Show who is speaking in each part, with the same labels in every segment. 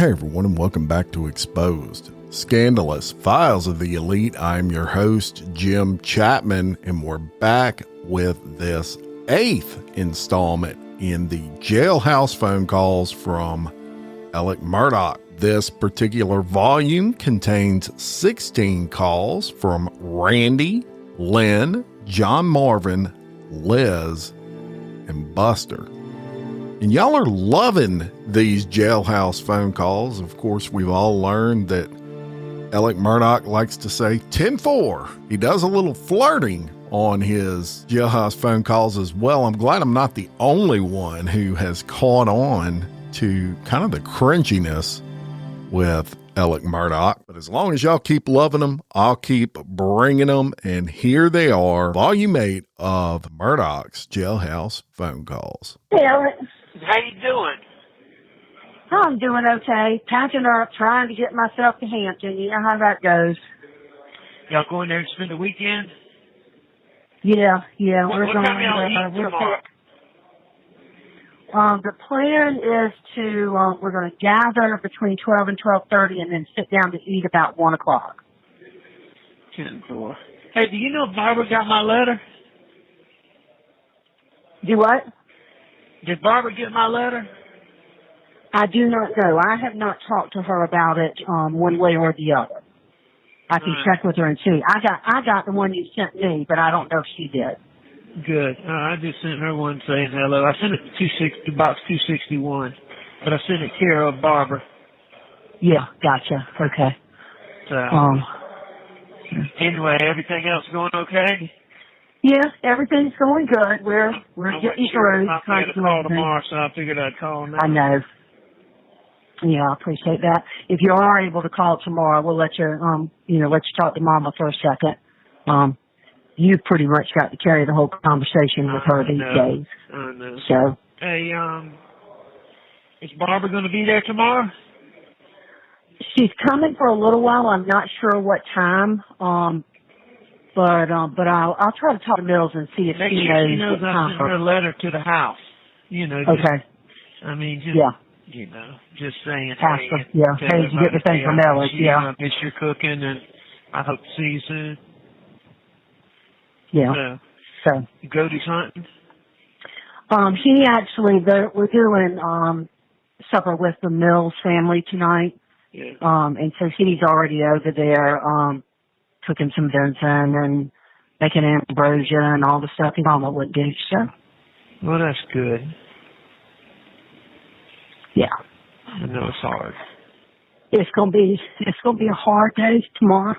Speaker 1: Hey everyone, and welcome back to Exposed. Scandalous Files of the Elite. I'm your host, Jim Chapman, and we're back with this 8th installment in the Jailhouse Phone Calls from Alex Murdaugh. This particular volume contains 16 calls from Randy, Lynn, John Marvin, Liz, and Buster. And y'all are loving these jailhouse phone calls. Of course, we've all learned that Alex Murdaugh likes to say 10-4. He does a little flirting on his jailhouse phone calls as well. I'm glad I'm not the only one who has caught on to kind of the cringiness with Alex Murdaugh. But as long as y'all keep loving them, I'll keep bringing them. And here they are, Volume 8 of Murdaugh's Jailhouse Phone Calls.
Speaker 2: Hey, Alex.
Speaker 3: How you doing?
Speaker 2: I'm doing okay. Packing up, trying to get myself to Hampton. You know how that goes.
Speaker 3: Y'all going there to spend the weekend?
Speaker 2: Yeah.
Speaker 3: What
Speaker 2: We're
Speaker 3: time
Speaker 2: going
Speaker 3: y'all eating tomorrow?
Speaker 2: The plan is to, we're going to gather between 12 and 12:30 and then sit down to eat about 1 o'clock.
Speaker 3: 10-4. Hey, do you know Barbara got my letter?
Speaker 2: Do what?
Speaker 3: Did Barbara get my letter?
Speaker 2: I do not know. I have not talked to her about it one way or the other. I can check with her and see. I got the one you sent me, but I don't know if she did.
Speaker 3: Good. I just sent her one saying hello. I sent it to box 261, but I sent it care of Barbara.
Speaker 2: Yeah, gotcha. Okay.
Speaker 3: So, anyway, everything else going okay?
Speaker 2: Yeah, everything's going good. We're getting through.
Speaker 3: I'll get a call tomorrow, so I figured I'd call now.
Speaker 2: I know. Yeah, I appreciate that. If you are able to call tomorrow, we'll let you, let you talk to Mama for a second. You've pretty much got to carry the whole conversation with her these days.
Speaker 3: I know.
Speaker 2: So.
Speaker 3: Hey, is Barbara going to be there tomorrow?
Speaker 2: She's coming for a little while. I'm not sure what time. But I'll try to talk to Mills and see if she knows.
Speaker 3: She knows I sent her a letter to the house.
Speaker 2: Okay.
Speaker 3: Just saying.
Speaker 2: Ask her. Yeah. Hey, did you get the thing from Alex? Yeah.
Speaker 3: I miss your cooking, and I hope to see you soon.
Speaker 2: Yeah. So.
Speaker 3: You go do hunting?
Speaker 2: He actually, we're doing supper with the Mills family tonight.
Speaker 3: Yeah.
Speaker 2: And so he's already over there. Cooking some venison and making ambrosia and all the stuff his mama would do, so.
Speaker 3: Well, that's good.
Speaker 2: Yeah.
Speaker 3: I know it's hard.
Speaker 2: It's gonna be a hard day tomorrow.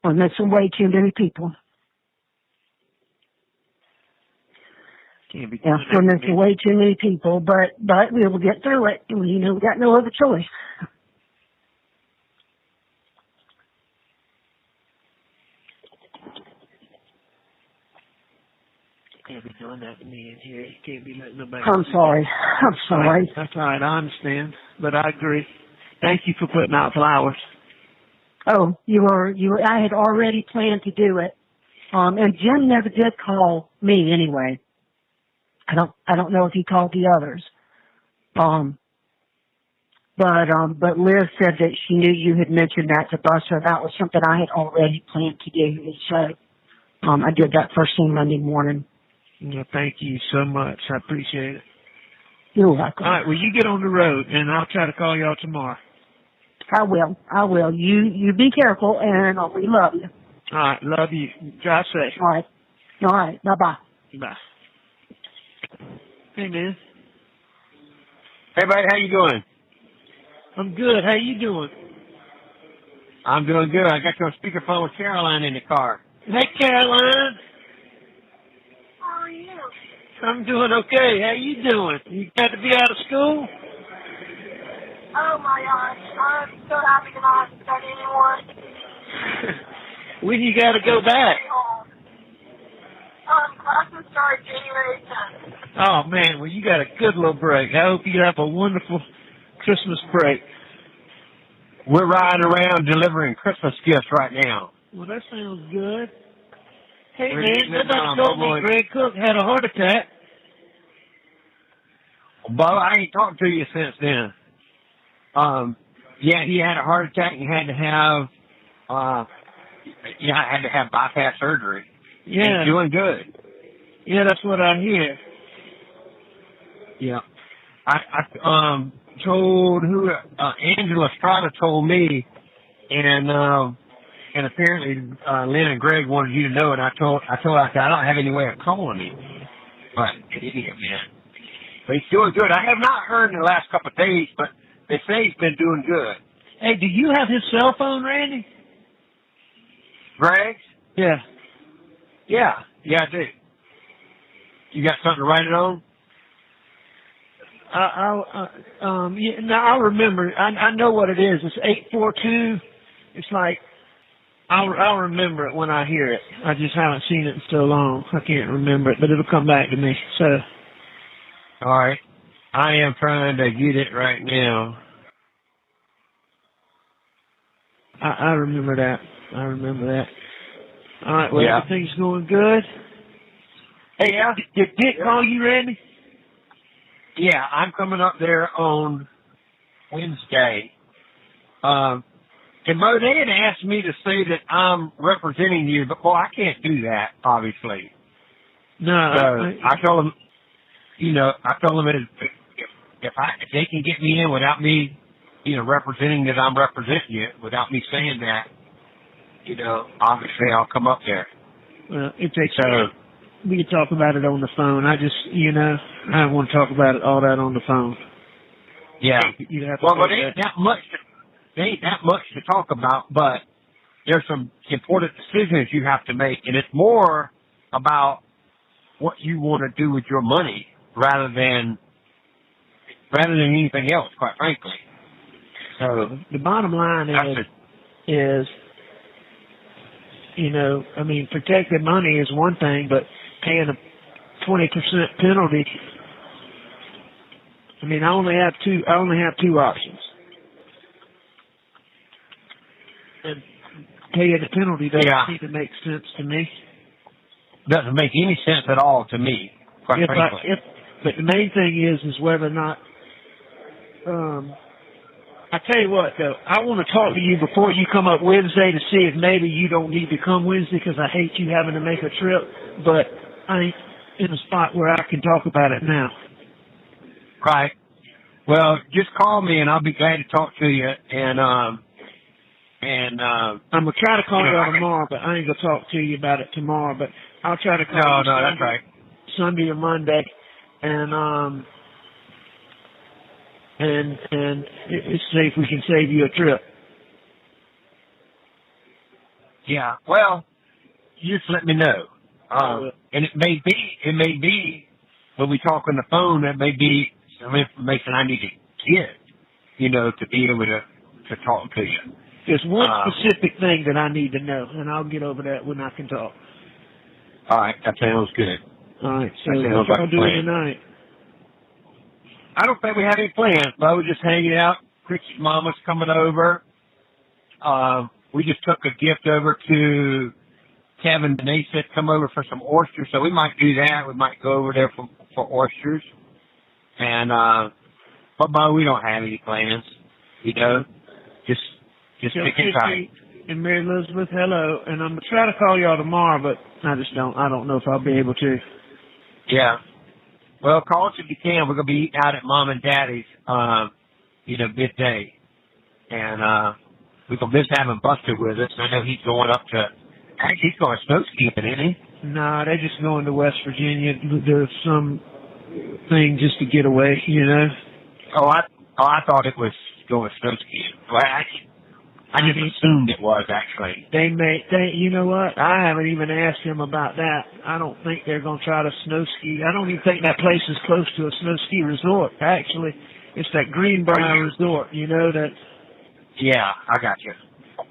Speaker 2: We're missing way too many people. We're missing way too many people, but we will get through it. We got no other choice.
Speaker 3: Can't be doing that to me in here. You can't be letting nobody.
Speaker 2: I'm sorry.
Speaker 3: That's all right. I understand, but I agree. Thank you for putting out flowers.
Speaker 2: Oh, I had already planned to do it. And Jim never did call me anyway. I don't know if he called the others. But Liz said that she knew you had mentioned that to Buster. That was something I had already planned to do. So, I did that first thing Monday morning.
Speaker 3: Well, thank you so much. I appreciate it.
Speaker 2: You're welcome.
Speaker 3: All right, well, you get on the road, and I'll try to call y'all tomorrow.
Speaker 2: I will. You be careful, and we love you.
Speaker 3: All right, love you. Drive safe.
Speaker 2: All right. Bye-bye.
Speaker 3: Bye. Hey, man.
Speaker 4: Hey, buddy, how you doing?
Speaker 3: I'm good. How you doing?
Speaker 4: I'm doing good. I got you on speakerphone with Caroline in the car.
Speaker 3: Hey, Caroline.
Speaker 5: How are you?
Speaker 3: I'm doing okay. How you doing? You got to be out of school?
Speaker 5: Oh my gosh, I'm so happy to not have to study anymore.
Speaker 3: When you got to go back?
Speaker 5: Classes start January 10th.
Speaker 3: Oh, man, well, you got a good little break. I hope you have a wonderful Christmas break.
Speaker 4: We're riding around delivering Christmas gifts right now.
Speaker 3: Well, that sounds good. Hey,
Speaker 4: We're
Speaker 3: man,
Speaker 4: eating
Speaker 3: nobody told me Greg Cook had a heart attack.
Speaker 4: Bubba, I ain't talked to you since then. Yeah, he had a heart attack and had to have, I had to have bypass surgery.
Speaker 3: Yeah.
Speaker 4: He's doing good.
Speaker 3: Yeah, that's what I hear.
Speaker 4: Yeah. I told Angela Strada told me, and apparently, Lynn and Greg wanted you to know, and I told her, I said, I don't have any way of calling him. But, idiot, man. But he's doing good. I have not heard in the last couple of days, but they say he's been doing good.
Speaker 3: Hey, do you have his cell phone, Randy?
Speaker 4: Greg's?
Speaker 3: Yeah.
Speaker 4: Yeah, I do. You got something to write it on?
Speaker 3: I remember. I know what it is. It's 842. It's like, I'll remember it when I hear it. I just haven't seen it in so long. I can't remember it, but it'll come back to me. So.
Speaker 4: All right. I am trying to get it right now.
Speaker 3: I remember that. All right, well, everything's going good. Hey, did Dick call you, Randy?
Speaker 4: Yeah, I'm coming up there on Wednesday. And Mo, they had asked me to say that I'm representing you, but boy, I can't do that, obviously.
Speaker 3: No.
Speaker 4: So I told them, if they can get me in without me, representing that I'm representing you, without me saying that, obviously I'll come up there.
Speaker 3: Well, it takes we can talk about it on the phone. I just, I don't want to talk about it all that on the phone.
Speaker 4: Yeah. Well, but it ain't that much to talk about, but there's some important decisions you have to make, and it's more about what you want to do with your money rather than anything else, quite frankly. So
Speaker 3: the bottom line is, protected money is one thing, but paying a 20% penalty. I only have two options. And paying the penalty doesn't seem to make sense to me.
Speaker 4: Doesn't make any sense at all to me, quite frankly.
Speaker 3: But the main thing is whether or not, I tell you what, though, I want to talk to you before you come up Wednesday to see if maybe you don't need to come Wednesday, because I hate you having to make a trip, but I ain't in a spot where I can talk about it now.
Speaker 4: Right. Well, just call me and I'll be glad to talk to you. And I'm
Speaker 3: gonna try to call you tomorrow, but I ain't gonna talk to you about it tomorrow. But I'll try to call you.
Speaker 4: No, that's right.
Speaker 3: Sunday or Monday, and it's safe. We can save you a trip.
Speaker 4: Yeah. Well, you just let me know. And it may be when we talk on the phone, that may be some information I need to get, to be able to talk to you.
Speaker 3: There's one specific thing that I need to know, and I'll get over that when I can talk.
Speaker 4: All right, that sounds good.
Speaker 3: All right, so what y'all doing tonight?
Speaker 4: I don't think we have any plans, but I was just hanging out. Chris's mama's coming over. We just took a gift over to Kevin, and they said come over for some oysters, so we might do that. We might go over there for oysters. And, but we don't have any plans, just sticking tight.
Speaker 3: And Mary Elizabeth, hello. And I'm going to try to call y'all tomorrow, but I don't know if I'll be able to.
Speaker 4: Yeah. Well, call us if you can. We're going to be eating out at Mom and Daddy's, midday. And, we're going to miss having Buster with us. I know he's going up to, actually he's going snow skiing, isn't he?
Speaker 3: Nah, they're just going to West Virginia. There's some thing just to get away,
Speaker 4: Oh, I thought it was going snow skiing. Well, I just assumed it was, actually.
Speaker 3: You know what? I haven't even asked him about that. I don't think they're going to try to snow ski. I don't even think that place is close to a snow ski resort, actually. It's that Greenbrier Resort, that.
Speaker 4: Yeah, I got you.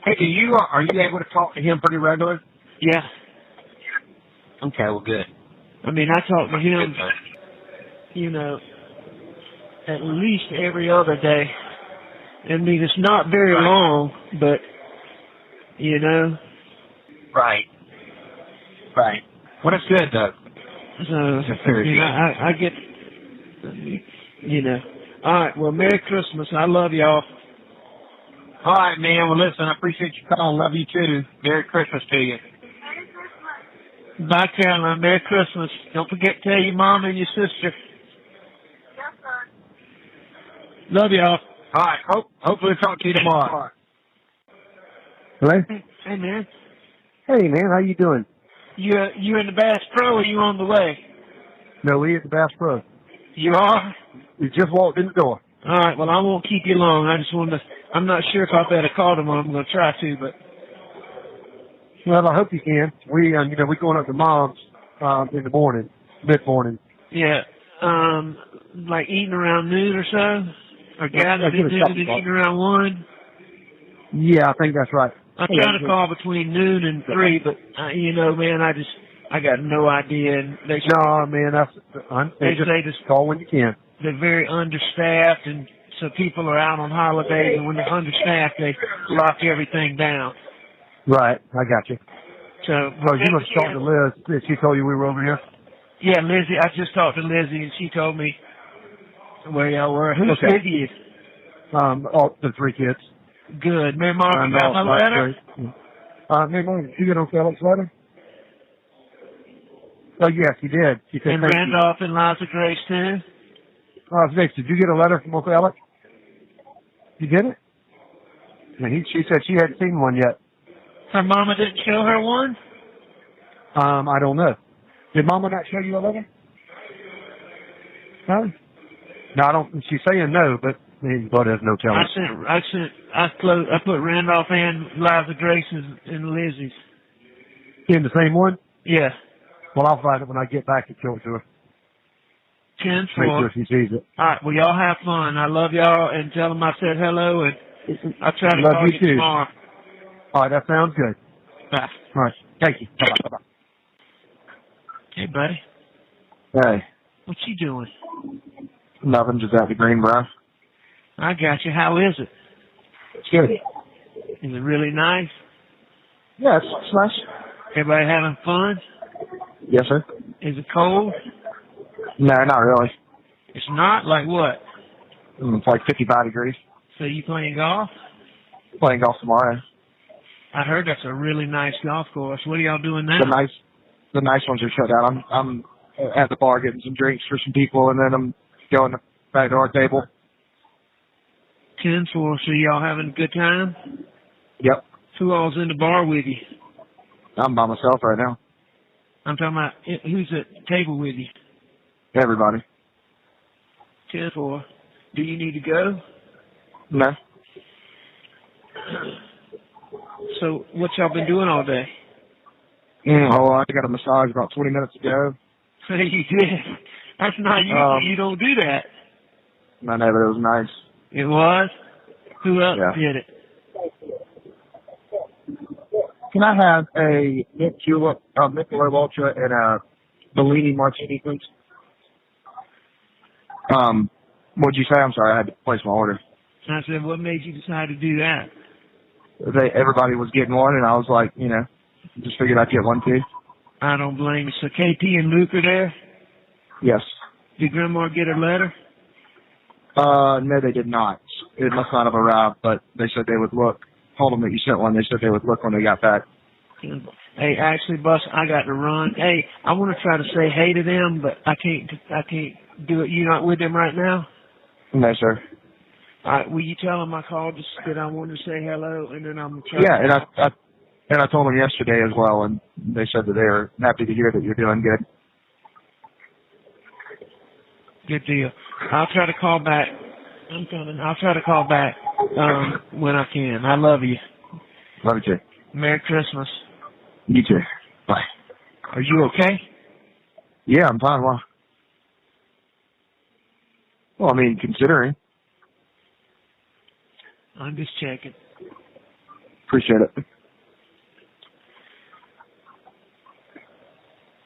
Speaker 4: Hey, are you able to talk to him pretty regular?
Speaker 3: Yeah.
Speaker 4: Okay, well, good.
Speaker 3: I talk to him, at least every other day. It's not very long, but,
Speaker 4: Right. Well, that's good, though.
Speaker 3: So, I get, you know. All right, well, Merry Christmas. I love y'all.
Speaker 4: All right, man. Well, listen, I appreciate you calling. Love you too. Merry Christmas to you.
Speaker 5: Merry Christmas.
Speaker 3: Bye, Caroline. Merry Christmas. Don't forget to tell your mom and your sister.
Speaker 5: Yes, sir.
Speaker 3: Love y'all.
Speaker 4: All right. Hopefully talk to you tomorrow.
Speaker 6: Hello?
Speaker 3: Hey, man.
Speaker 6: Hey, man, how you doing?
Speaker 3: You in the Bass Pro or you on the way?
Speaker 6: No, we at the Bass Pro.
Speaker 3: You are?
Speaker 6: We just walked in the door.
Speaker 3: All right, well, I won't keep you long. I just wanted to, I'm not sure if I better call tomorrow. I'm going to try to, but.
Speaker 6: Well, I hope you can. We going up to Mom's, in the morning, mid-morning.
Speaker 3: Yeah, like eating around noon or so? Or gathered at noon and eating around 1?
Speaker 6: Yeah, I think that's right.
Speaker 3: I try to call between noon and 3, but, you know, man, I got no idea. And they
Speaker 6: No, man, they
Speaker 3: say just
Speaker 6: call when you can.
Speaker 3: They're very understaffed, and so people are out on holidays, and when they're understaffed, they lock everything down.
Speaker 6: Right, I got you.
Speaker 3: So,
Speaker 6: well, you must talk to Liz. Did she tell you we were over here?
Speaker 3: Yeah, Lizzie. I just talked to Lizzie, and she told me where y'all were. Who's
Speaker 6: Okay.
Speaker 3: with you?
Speaker 6: All the 3 kids.
Speaker 3: Good. Mary Margaret got my letter?
Speaker 6: Mary Margaret, did you get on Alex letter? Oh, yes, he did. She said,
Speaker 3: and Randolph and Liza Grace, too?
Speaker 6: Vince, did you get a letter from Uncle Alex? You did it? And she said she hadn't seen one yet.
Speaker 3: Her mama didn't show her one?
Speaker 6: I don't know. Did Mama not show you a letter? No? No, I don't. She's saying no, but God has no telling.
Speaker 3: I put Randolph and Liza Grace's and Lizzie's.
Speaker 6: In the same one?
Speaker 3: Yeah.
Speaker 6: Well, I'll find it when I get back and show it to her.
Speaker 3: 10-4.
Speaker 6: Make sure she sees it.
Speaker 3: All right. Well, y'all have fun. I love y'all, and tell them I said hello, and I'll try to
Speaker 6: love
Speaker 3: call you
Speaker 6: too.
Speaker 3: tomorrow.
Speaker 6: All right, that sounds good.
Speaker 3: Bye.
Speaker 6: All right. Thank you. Bye-bye. Bye-bye.
Speaker 3: Hey, buddy.
Speaker 7: Hey,
Speaker 3: What you doing?
Speaker 7: nothing, just at the Greenbrier.
Speaker 3: I got you. How is it?
Speaker 7: It's good.
Speaker 3: Is it really nice?
Speaker 7: Yeah, it's nice.
Speaker 3: Everybody having fun?
Speaker 7: Yes, sir.
Speaker 3: Is it cold?
Speaker 7: No, not really.
Speaker 3: It's not? Like what?
Speaker 7: It's like 55 degrees.
Speaker 3: So you playing golf?
Speaker 7: Playing golf tomorrow.
Speaker 3: I heard that's a really nice golf course. What are y'all doing now?
Speaker 7: The nice ones are shut down. I'm at the bar getting some drinks for some people, and then I'm going back to our table.
Speaker 3: 10-4, so y'all having a good time?
Speaker 7: Yep.
Speaker 3: Who all's in the bar with you?
Speaker 7: I'm by myself right now.
Speaker 3: I'm talking about who's at the table with you?
Speaker 7: Everybody.
Speaker 3: 10-4. Do you need to go?
Speaker 7: No.
Speaker 3: So what y'all been doing all day?
Speaker 7: I got a massage about 20 minutes ago.
Speaker 3: You did? That's not you. You don't do that.
Speaker 7: I know, but it was nice.
Speaker 3: It was? Who else
Speaker 7: Yeah.
Speaker 3: did it?
Speaker 7: Can I have a mint julep, Michelob Ultra, and a Bellini Martini, please? What'd you say? I'm sorry, I had to place my order.
Speaker 3: I said, what made you decide to do that?
Speaker 7: Everybody was getting one, and I was like, just figured I'd get one too.
Speaker 3: I don't blame you. So KT and Luke are there?
Speaker 7: Yes.
Speaker 3: Did Grandma get a letter?
Speaker 7: No, they did not. It must not have arrived, but they said they would look. Told them that you sent one. They said they would look when they got back.
Speaker 3: Hey, actually, Bus, I got to run. Hey, I want to try to say hey to them, but I can't do it. You not with them right now?
Speaker 7: No, sir.
Speaker 3: All right, will you tell them I called just that I wanted to say hello, and then I'm trying.
Speaker 7: Yeah, and I told them yesterday as well, and they said that they were happy to hear that you're doing good.
Speaker 3: Good deal. I'll try to call back. I'm coming. I'll try to call back when I can. I love you.
Speaker 7: Love you too.
Speaker 3: Merry Christmas.
Speaker 7: You too. Bye.
Speaker 3: Are you okay?
Speaker 7: Yeah, I'm fine. Well, I mean, considering.
Speaker 3: I'm just checking.
Speaker 7: Appreciate it.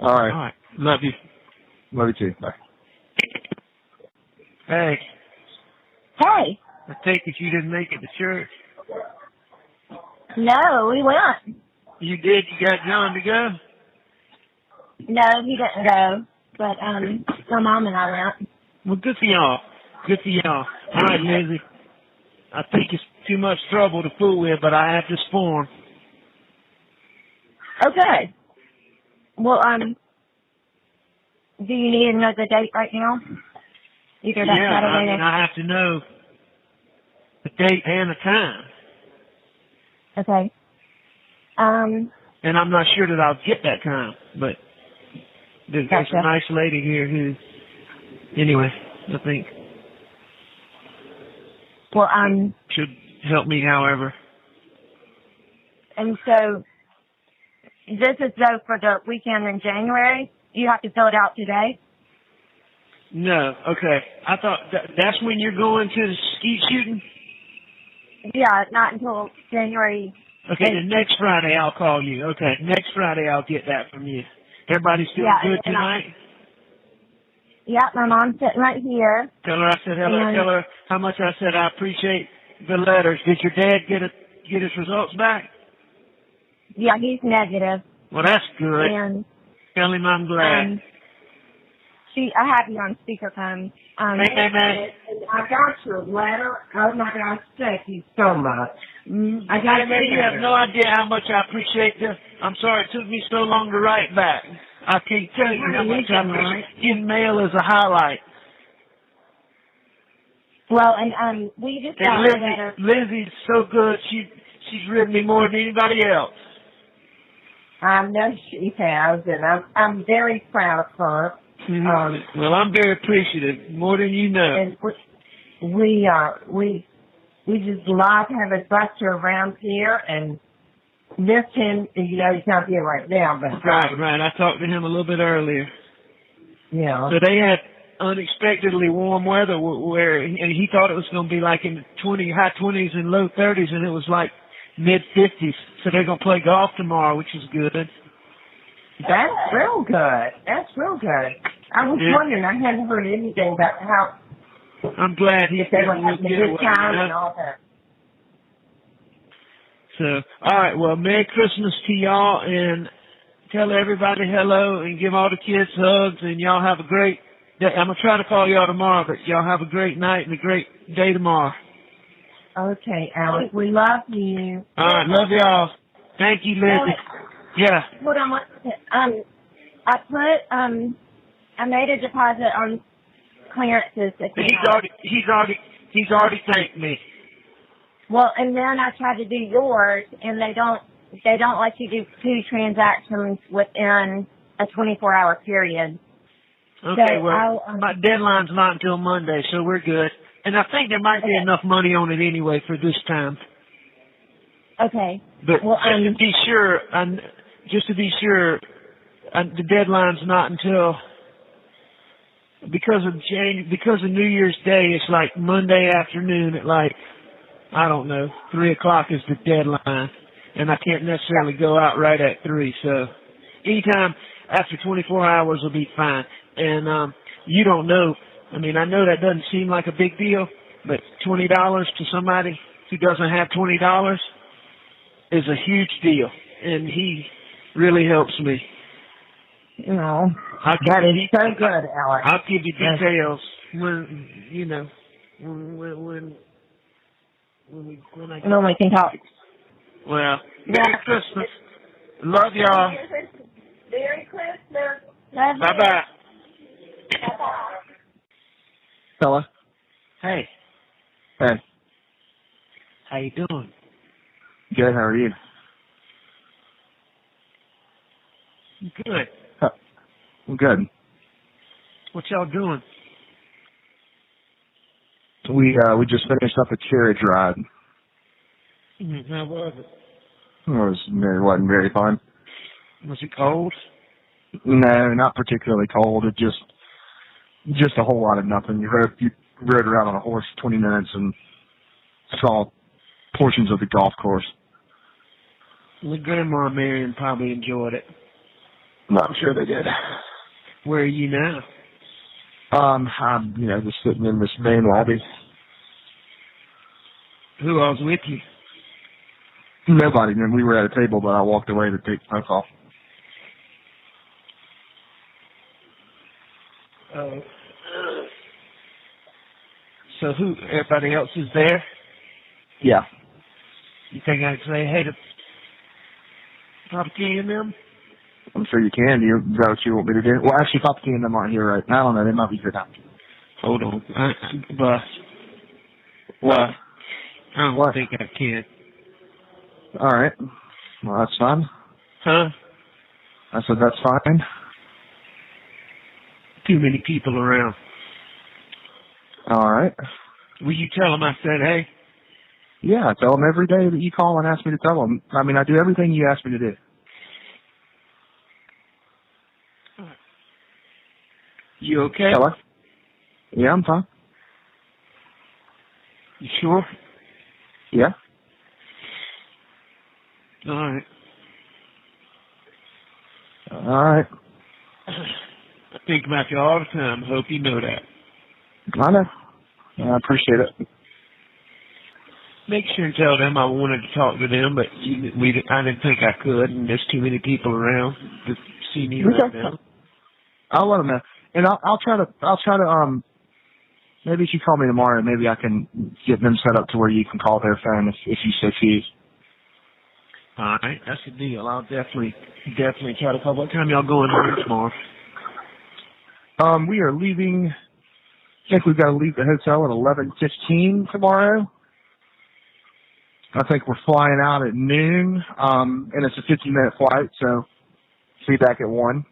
Speaker 7: All right.
Speaker 3: All right. Love you.
Speaker 7: Love you too. Bye.
Speaker 3: Hey.
Speaker 8: Hey.
Speaker 3: I take it you didn't make it to church.
Speaker 8: No, we went.
Speaker 3: You did? You got John to go?
Speaker 8: No, he didn't go. But my mom and I went.
Speaker 3: Well, good for y'all. Good for y'all. All right, Lizzie. I think it's too much trouble to fool with, but I have this form.
Speaker 8: Okay. Well, do you need another date right now? Either that Saturday next.
Speaker 3: I have to know the date and the time.
Speaker 8: Okay.
Speaker 3: And I'm not sure that I'll get that time, but there's
Speaker 8: Gotcha.
Speaker 3: a nice lady here who, anyway, I think
Speaker 8: Well,
Speaker 3: should help me however.
Speaker 8: and so this is though for the weekend in January. You have to fill it out today.
Speaker 3: No, okay. I thought that's when you're going to the skeet shooting?
Speaker 8: Yeah, not until January.
Speaker 3: Okay, the next Friday I'll call you. Okay, next Friday I'll get that from you. Everybody still good tonight?
Speaker 8: Yeah, my mom's sitting right here.
Speaker 3: Tell her I said hello.
Speaker 8: And
Speaker 3: Tell her how much I said I appreciate the letters. Did your dad get his results back?
Speaker 8: Yeah, he's negative.
Speaker 3: Well, that's good.
Speaker 8: And
Speaker 3: Tell him I'm glad.
Speaker 8: I have you on speakerphone.
Speaker 3: Hey, man.
Speaker 2: I got your letter. Oh my gosh, thank you so much. I got it.
Speaker 3: You have no idea how much I appreciate this. I'm sorry it took me so long to write back. I can't tell you how much I appreciate. Getting mail is a highlight.
Speaker 8: Well, and we just got a letter.
Speaker 3: Lizzie's so good. She's written me more than anybody else.
Speaker 2: I know she has, and I'm very proud of her.
Speaker 3: Well, I'm very appreciative, more than you know.
Speaker 2: And we just love having Buster around here and miss him. You know, he's not here right now, but
Speaker 3: Right. I talked to him a little bit earlier.
Speaker 2: Yeah.
Speaker 3: So they had unexpectedly warm weather where and he thought it was going to be like in the high 20s and low 30s, and it was like mid 50s. So they're going to play golf tomorrow, which is good.
Speaker 2: That's real good. That's real good. I was wondering. I hadn't heard anything about how.
Speaker 3: I'm glad
Speaker 2: if they were having a good time and all that.
Speaker 3: So, all right. Well, Merry Christmas to y'all, and tell everybody hello, and give all the kids hugs, and y'all have a great day. I'm gonna try to call y'all tomorrow, but y'all have a great night and a great day tomorrow.
Speaker 2: Okay, Alex. We love you.
Speaker 3: All right. Love y'all. Thank you, Lizzie. Yeah.
Speaker 8: Hold on. I made a deposit on clearances.
Speaker 3: He's already thanked me.
Speaker 8: Well, and then I tried to do yours, and they don't let you do 2 transactions within a 24-hour period.
Speaker 3: Okay,
Speaker 8: so
Speaker 3: well, my deadline's not until Monday, so we're good. And I think there might be enough money on it anyway for this time.
Speaker 8: Okay.
Speaker 3: But
Speaker 8: well,
Speaker 3: just to be sure, the deadline's not until because of New Year's Day. It's like Monday afternoon at like 3 o'clock is the deadline, and I can't necessarily go out right at 3. So anytime after 24 hours will be fine. And you don't know. I mean, I know that doesn't seem like a big deal, but $20 to somebody who doesn't have $20 is a huge deal, and he really helps me.
Speaker 2: No, that is so good, Alex.
Speaker 3: I'll give you details when
Speaker 8: we can talk.
Speaker 3: Well, Merry Christmas. Love y'all.
Speaker 5: Merry Christmas.
Speaker 8: Bye
Speaker 3: bye.
Speaker 5: Bye-bye.
Speaker 7: Fella.
Speaker 3: Hey.
Speaker 7: Hey.
Speaker 3: How you doing?
Speaker 7: Good, how are you?
Speaker 3: Good.
Speaker 7: I'm good.
Speaker 3: What y'all doing?
Speaker 7: We just finished up a carriage ride.
Speaker 3: How was it?
Speaker 7: Wasn't very fun.
Speaker 3: Was it cold?
Speaker 7: No, not particularly cold. It just a whole lot of nothing. You rode around on a horse 20 minutes and saw portions of the golf course.
Speaker 3: Well, Grandma and Marion probably enjoyed it.
Speaker 7: I'm sure they did.
Speaker 3: Where are you now?
Speaker 7: I'm just sitting in this main lobby.
Speaker 3: Who else with you?
Speaker 7: Nobody. And we were at a table, but I walked away to take the phone call.
Speaker 3: So everybody else is there?
Speaker 7: Yeah.
Speaker 3: You think I can say hey to Papa Key and them?
Speaker 7: I'm sure you can. Is that what you want me to do? Well, actually, Papa Key and them aren't here right now. I don't know. They might be here now.
Speaker 3: Hold on. But
Speaker 7: What?
Speaker 3: I don't think I can.
Speaker 7: All right. Well, that's fine.
Speaker 3: Huh?
Speaker 7: I said that's fine.
Speaker 3: Too many people around.
Speaker 7: All right.
Speaker 3: Will you tell them I said hey?
Speaker 7: Yeah, I tell them every day that you call and ask me to tell them. I mean, I do everything you ask me to do.
Speaker 3: You okay?
Speaker 7: Hello? Yeah, I'm fine.
Speaker 3: You sure?
Speaker 7: Yeah.
Speaker 3: All right.
Speaker 7: All right.
Speaker 3: I think about you all the time. Hope you know that.
Speaker 7: I know. I appreciate it.
Speaker 3: Make sure and tell them I wanted to talk to them, but I didn't think I could, and there's too many people around to see me right now.
Speaker 7: I'll let them know, and I'll try to maybe if you call me tomorrow, maybe I can get them set up to where you can call their phone if you so choose.
Speaker 3: All right, that's the deal. I'll definitely try to call. What time y'all going home tomorrow?
Speaker 7: We are leaving. I think we've got to leave the hotel at 11:15 tomorrow. I think we're flying out at noon, and it's a 15-minute flight, so be back at 1.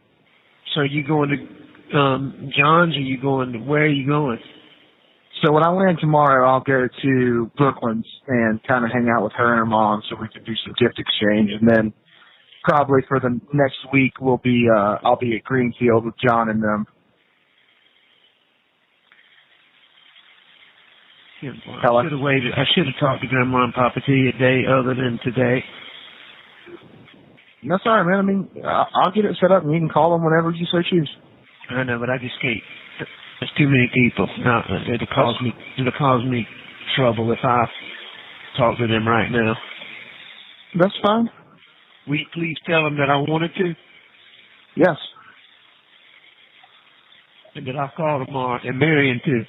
Speaker 3: So are you going to John's, or you going to, where are you going?
Speaker 7: So when I land tomorrow, I'll go to Brooklyn's and kind of hang out with her and her mom so we can do some gift exchange. And then probably for the next week, I'll be at Greenfield with John and them.
Speaker 3: Hello? I should have talked to Grandma and Papa T a day other than today.
Speaker 7: That's all right, man. I mean, I'll get it set up and you can call them whenever you so choose.
Speaker 3: I know, but I just can't. There's too many people. It'll cause me trouble if I talk to them right now.
Speaker 7: That's fine.
Speaker 3: Will you please tell them that I wanted to?
Speaker 7: Yes.
Speaker 3: And that I'll call tomorrow. And Marion, too.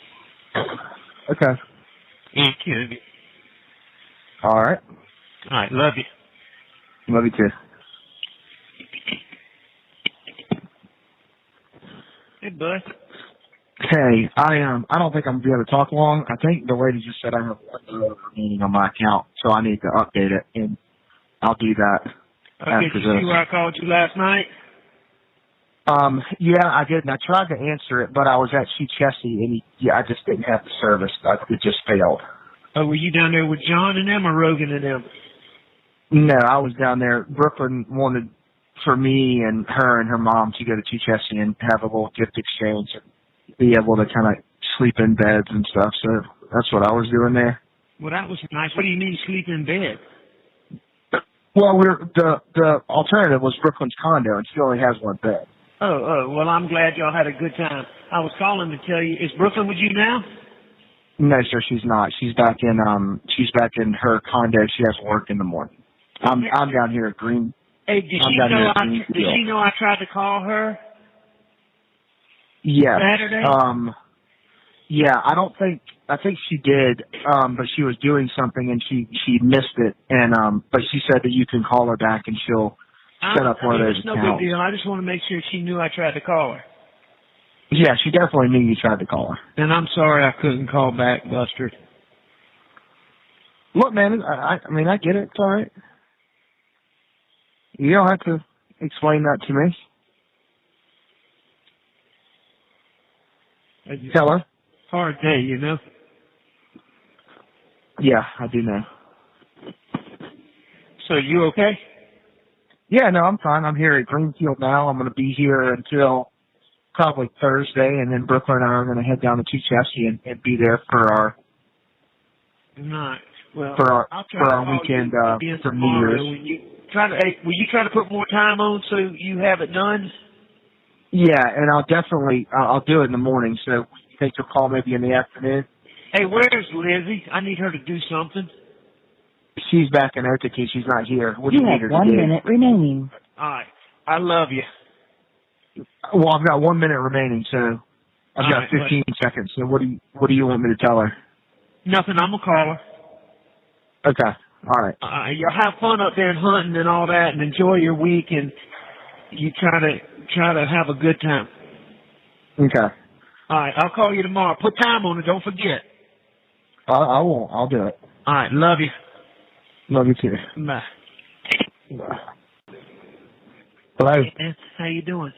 Speaker 7: Okay.
Speaker 3: And Kennedy.
Speaker 7: All right.
Speaker 3: All right, love you.
Speaker 7: Love you, too.
Speaker 3: Hey, bud.
Speaker 7: Hey, I don't think I'm gonna be able to talk long. I think the lady just said I have $1 remaining on my account, so I need to update it, and I'll do that.
Speaker 3: Okay, did you see where I called you last night?
Speaker 7: Yeah, I did, and I tried to answer it, but I was at She Chessie, and I just didn't have the service. It just failed.
Speaker 3: Oh, were you down there with John and them or Rogan and them?
Speaker 7: No, I was down there. Brooklyn wanted for me and her mom to go to She Chessie and have a little gift exchange and be able to kind of sleep in beds and stuff. So that's what I was doing there.
Speaker 3: Well, that was nice. What do you mean sleep in bed?
Speaker 7: Well, the alternative was Brooklyn's condo, and she only has one bed.
Speaker 3: Oh, well, I'm glad y'all had a good time. I was calling to tell you, is Brooklyn with you now?
Speaker 7: No, sir, she's not. She's back in her condo. She has work in the morning. I'm down here at Green.
Speaker 3: Hey, did she know I tried to call her?
Speaker 7: Yeah.
Speaker 3: Saturday?
Speaker 7: Yeah, I think she did, but she was doing something and she missed it, and but she said that you can call her back and she'll set up one of those accounts.
Speaker 3: It's no big deal. I just want to make sure she knew I tried to call her.
Speaker 7: Yeah, she definitely knew you tried to call her.
Speaker 3: And I'm sorry I couldn't call back, Buster.
Speaker 7: Look, man, I mean, I get it. It's all right. You don't have to explain that to me. Tell her.
Speaker 3: Hard day, you know?
Speaker 7: Yeah, I do know.
Speaker 3: So you okay?
Speaker 7: Yeah, no, I'm fine. I'm here at Greenfield now. I'm going to be here until probably Thursday, and then Brooklyn and I are going to head down to She Chessie and be there for our weekend for New Year's.
Speaker 3: Will you try to put more time on so you have it done?
Speaker 7: Yeah, and I'll do it in the morning. So you think you'll call maybe in the afternoon?
Speaker 3: Hey, where's Lizzie? I need her to do something.
Speaker 7: She's back in Otaki. She's not here. What do you need her to do?
Speaker 2: 1 minute remaining.
Speaker 3: All right. I love you.
Speaker 7: Well, I've got 1 minute remaining, so I've got 15 seconds. So what do you want me to tell her?
Speaker 3: Nothing. I'm gonna call her.
Speaker 7: Okay. All right.
Speaker 3: Y'all have fun up there and hunting and all that, and enjoy your week, and you try to have a good time.
Speaker 7: Okay.
Speaker 3: All right. I'll call you tomorrow. Put time on it. Don't forget.
Speaker 7: I won't. I'll do it.
Speaker 3: All right. Love you.
Speaker 7: Love you too.
Speaker 3: Bye.
Speaker 7: Bye. Hello.
Speaker 3: Hey, man. How you doing?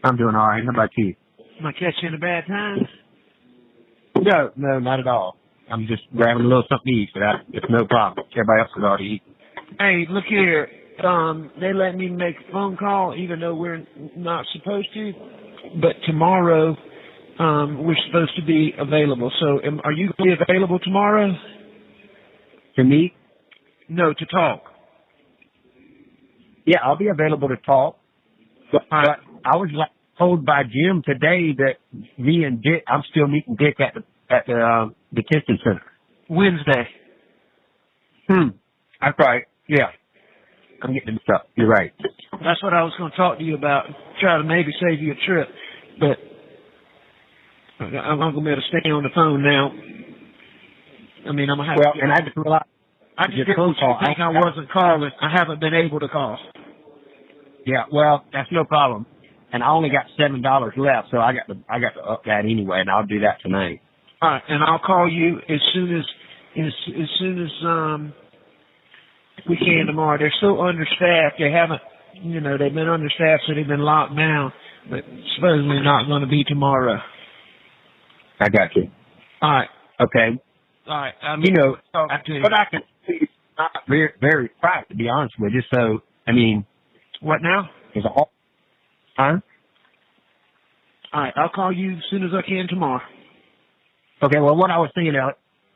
Speaker 7: I'm doing all right. How about you?
Speaker 3: Am I catching you in a bad time?
Speaker 7: No, not at all. I'm just grabbing a little something to eat, but it's no problem. Everybody else has already eaten.
Speaker 3: Hey, look here. They let me make a phone call, even though we're not supposed to. But tomorrow, we're supposed to be available. So, are you going to be available tomorrow?
Speaker 7: To meet?
Speaker 3: No, to talk.
Speaker 7: Yeah, I'll be available to talk. But I was told by Jim today that me and Dick, I'm still meeting Dick at the detention center.
Speaker 3: Wednesday.
Speaker 7: That's right. Yeah. I'm getting mixed up. You're right.
Speaker 3: That's what I was going to talk to you about. Try to maybe save you a trip. But I'm not going to be able to stay on the phone now. I mean, I'm going to have to...
Speaker 7: And I just realized...
Speaker 3: I just didn't want you to think I wasn't calling. I haven't been able to call.
Speaker 7: Yeah, well, that's no problem. And I only got $7 left, so I got to up that anyway, and I'll do that tonight.
Speaker 3: All right, and I'll call you as soon as we can tomorrow. They're so understaffed. They haven't, they've been understaffed, so they've been locked down. But supposedly not going to be tomorrow.
Speaker 7: I got you.
Speaker 3: All right.
Speaker 7: Okay.
Speaker 3: All right.
Speaker 7: But I can see it's not very, very private, to be honest with you. So, I mean,
Speaker 3: what now?
Speaker 7: Is all? Huh?
Speaker 3: All right. I'll call you as soon as I can tomorrow.
Speaker 7: Okay. Well, what I was saying,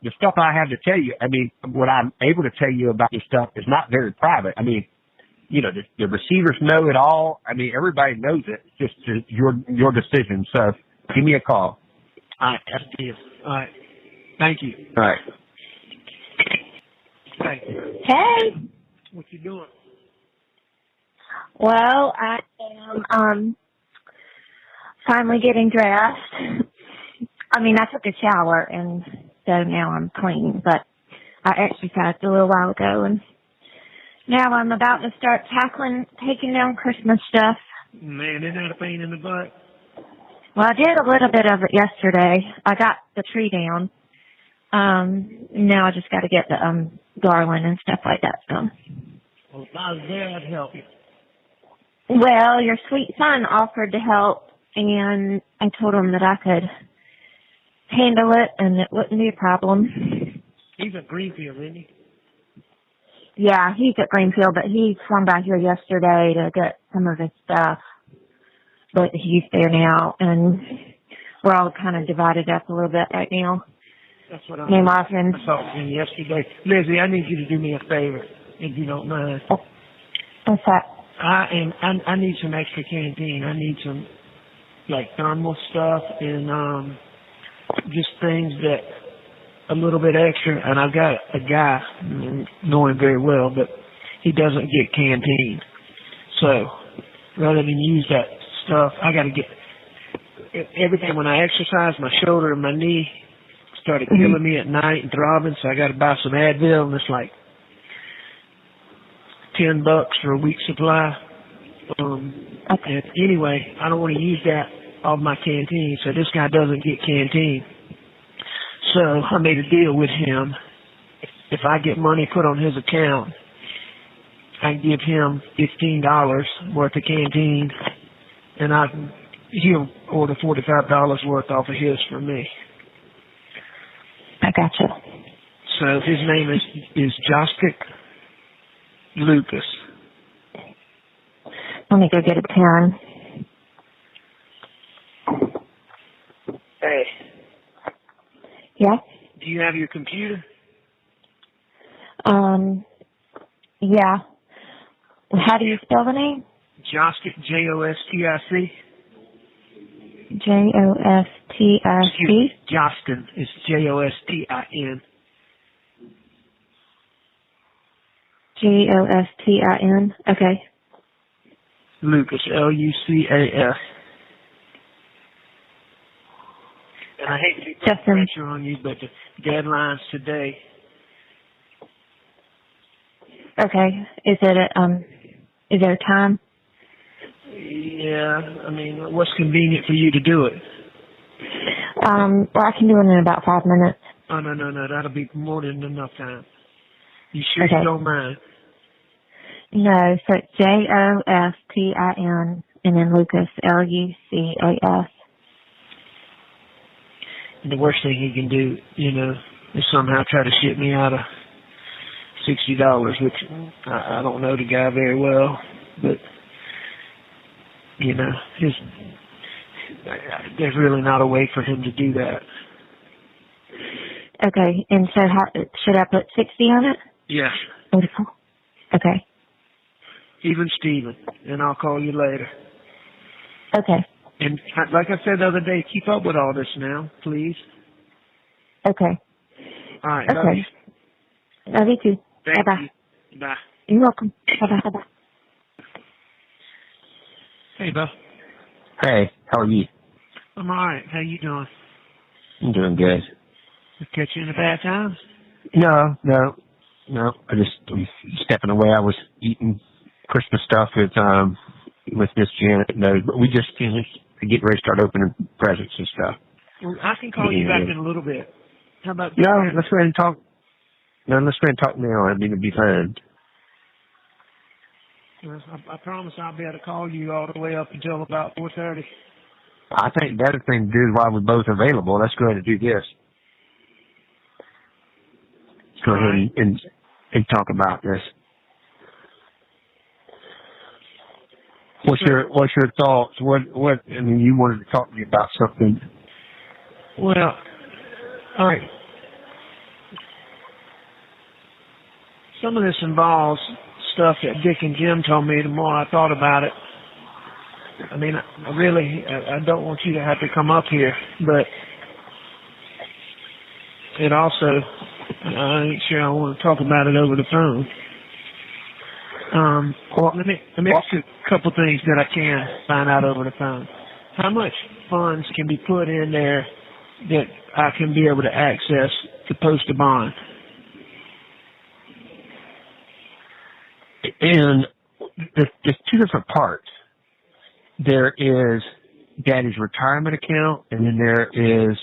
Speaker 7: the stuff I have to tell you, I mean, what I'm able to tell you about this stuff is not very private. I mean, the receivers know it all. I mean, everybody knows it. It's just your decision. So, give me a call.
Speaker 3: All right. That's the deal. All right. Thank you.
Speaker 7: All right.
Speaker 8: Hey.
Speaker 3: What you doing?
Speaker 8: Well, I am finally getting dressed. I mean, I took a shower, and so now I'm clean, but I exercised a little while ago, and now I'm about to start taking down Christmas stuff.
Speaker 3: Man, isn't that a pain in the butt?
Speaker 8: Well, I did a little bit of it yesterday. I got the tree down. Now I just got to get the garland and stuff like that done.
Speaker 3: Well, if I was there, I'd help you.
Speaker 8: Well, your sweet son offered to help, and I told him that I could handle it and it wouldn't be a problem.
Speaker 3: He's at Greenfield, isn't he?
Speaker 8: Yeah, he's at Greenfield, but he swung by here yesterday to get some of his stuff. But he's there now, and we're all kind of divided up a little bit right now.
Speaker 3: That's what I
Speaker 8: talked to
Speaker 3: him yesterday. Lizzie, I need you to do me a favor, if you don't mind.
Speaker 8: What's that?
Speaker 3: I need some extra canteen. I need some, like, thermal stuff and just things that a little bit extra. And I've got a guy, know him very well, but he doesn't get canteen. So rather than use that stuff, I got to get everything. When I exercise, my shoulder and my knee started killing me at night and throbbing, so I got to buy some Advil, and it's like $10 for a week's supply. And anyway, I don't want to use that of my canteen, so this guy doesn't get canteen. So I made a deal with him. If I get money put on his account, I can give him $15 worth of canteen, and he'll order $45 worth off of his for me.
Speaker 8: I gotcha.
Speaker 3: So his name is Jostic Lucas.
Speaker 8: Let me go get a pen.
Speaker 3: Hey.
Speaker 8: Yeah?
Speaker 3: Do you have your computer?
Speaker 8: Yeah. How do you spell the name?
Speaker 3: Jostic, Jostic.
Speaker 8: Jostic?
Speaker 3: Jostin is Jostin.
Speaker 8: Jostin. Okay.
Speaker 3: Lucas, Lucas. And I hate to put pressure on you, but the deadline's today.
Speaker 8: Okay. Is there a time?
Speaker 3: Yeah, I mean, what's convenient for you to do it?
Speaker 8: Well, I can do it in about 5 minutes.
Speaker 3: Oh, no, that'll be more than enough time. You sure you don't mind?
Speaker 8: No, so it's JOSTIN and then Lucas, LUCAS.
Speaker 3: The worst thing he can do, is somehow try to ship me out of $60, which I don't know the guy very well, but, there's really not a way for him to do that.
Speaker 8: Okay, and so should I put 60 on it?
Speaker 3: Yeah.
Speaker 8: Okay.
Speaker 3: Even Steven, and I'll call you later.
Speaker 8: Okay.
Speaker 3: And like I said the other day, keep up with all this now, please.
Speaker 8: Okay.
Speaker 3: All right.
Speaker 8: Okay.
Speaker 3: Love you.
Speaker 8: Love you too.
Speaker 3: Thank
Speaker 8: Bye-bye.
Speaker 3: you. Bye.
Speaker 8: You're welcome. Bye-bye. Bye-bye.
Speaker 3: Hey, Bo.
Speaker 9: Hey, how are you?
Speaker 3: I'm all right. How you doing?
Speaker 9: I'm doing good.
Speaker 3: Catch you in a bad time?
Speaker 9: No. I'm stepping away. I was eating Christmas stuff with Miss Janet. No, but we just finished getting ready to start opening presents and stuff.
Speaker 3: Well, I can call you back in a little bit. How about that?
Speaker 9: No, let's go ahead and talk. No, let's go ahead and talk now. I mean, it'll be fine.
Speaker 3: I promise I'll be able to call you all the way up until about 4:30.
Speaker 9: I think the better thing to do is while we're both available, let's go ahead and do this. Let's go ahead and talk about this. What's your thoughts? What I mean, you wanted to talk to me about something.
Speaker 3: Well, all right. Some of this involves stuff that Dick and Jim told me the more I thought about it. I mean, I don't want you to have to come up here, but it also, I ain't sure I want to talk about it over the phone. Let me ask you a couple things that I can find out over the phone. How much funds can be put in there that I can be able to access to post a bond?
Speaker 9: And there's two different parts. There is Daddy's retirement account, and then there is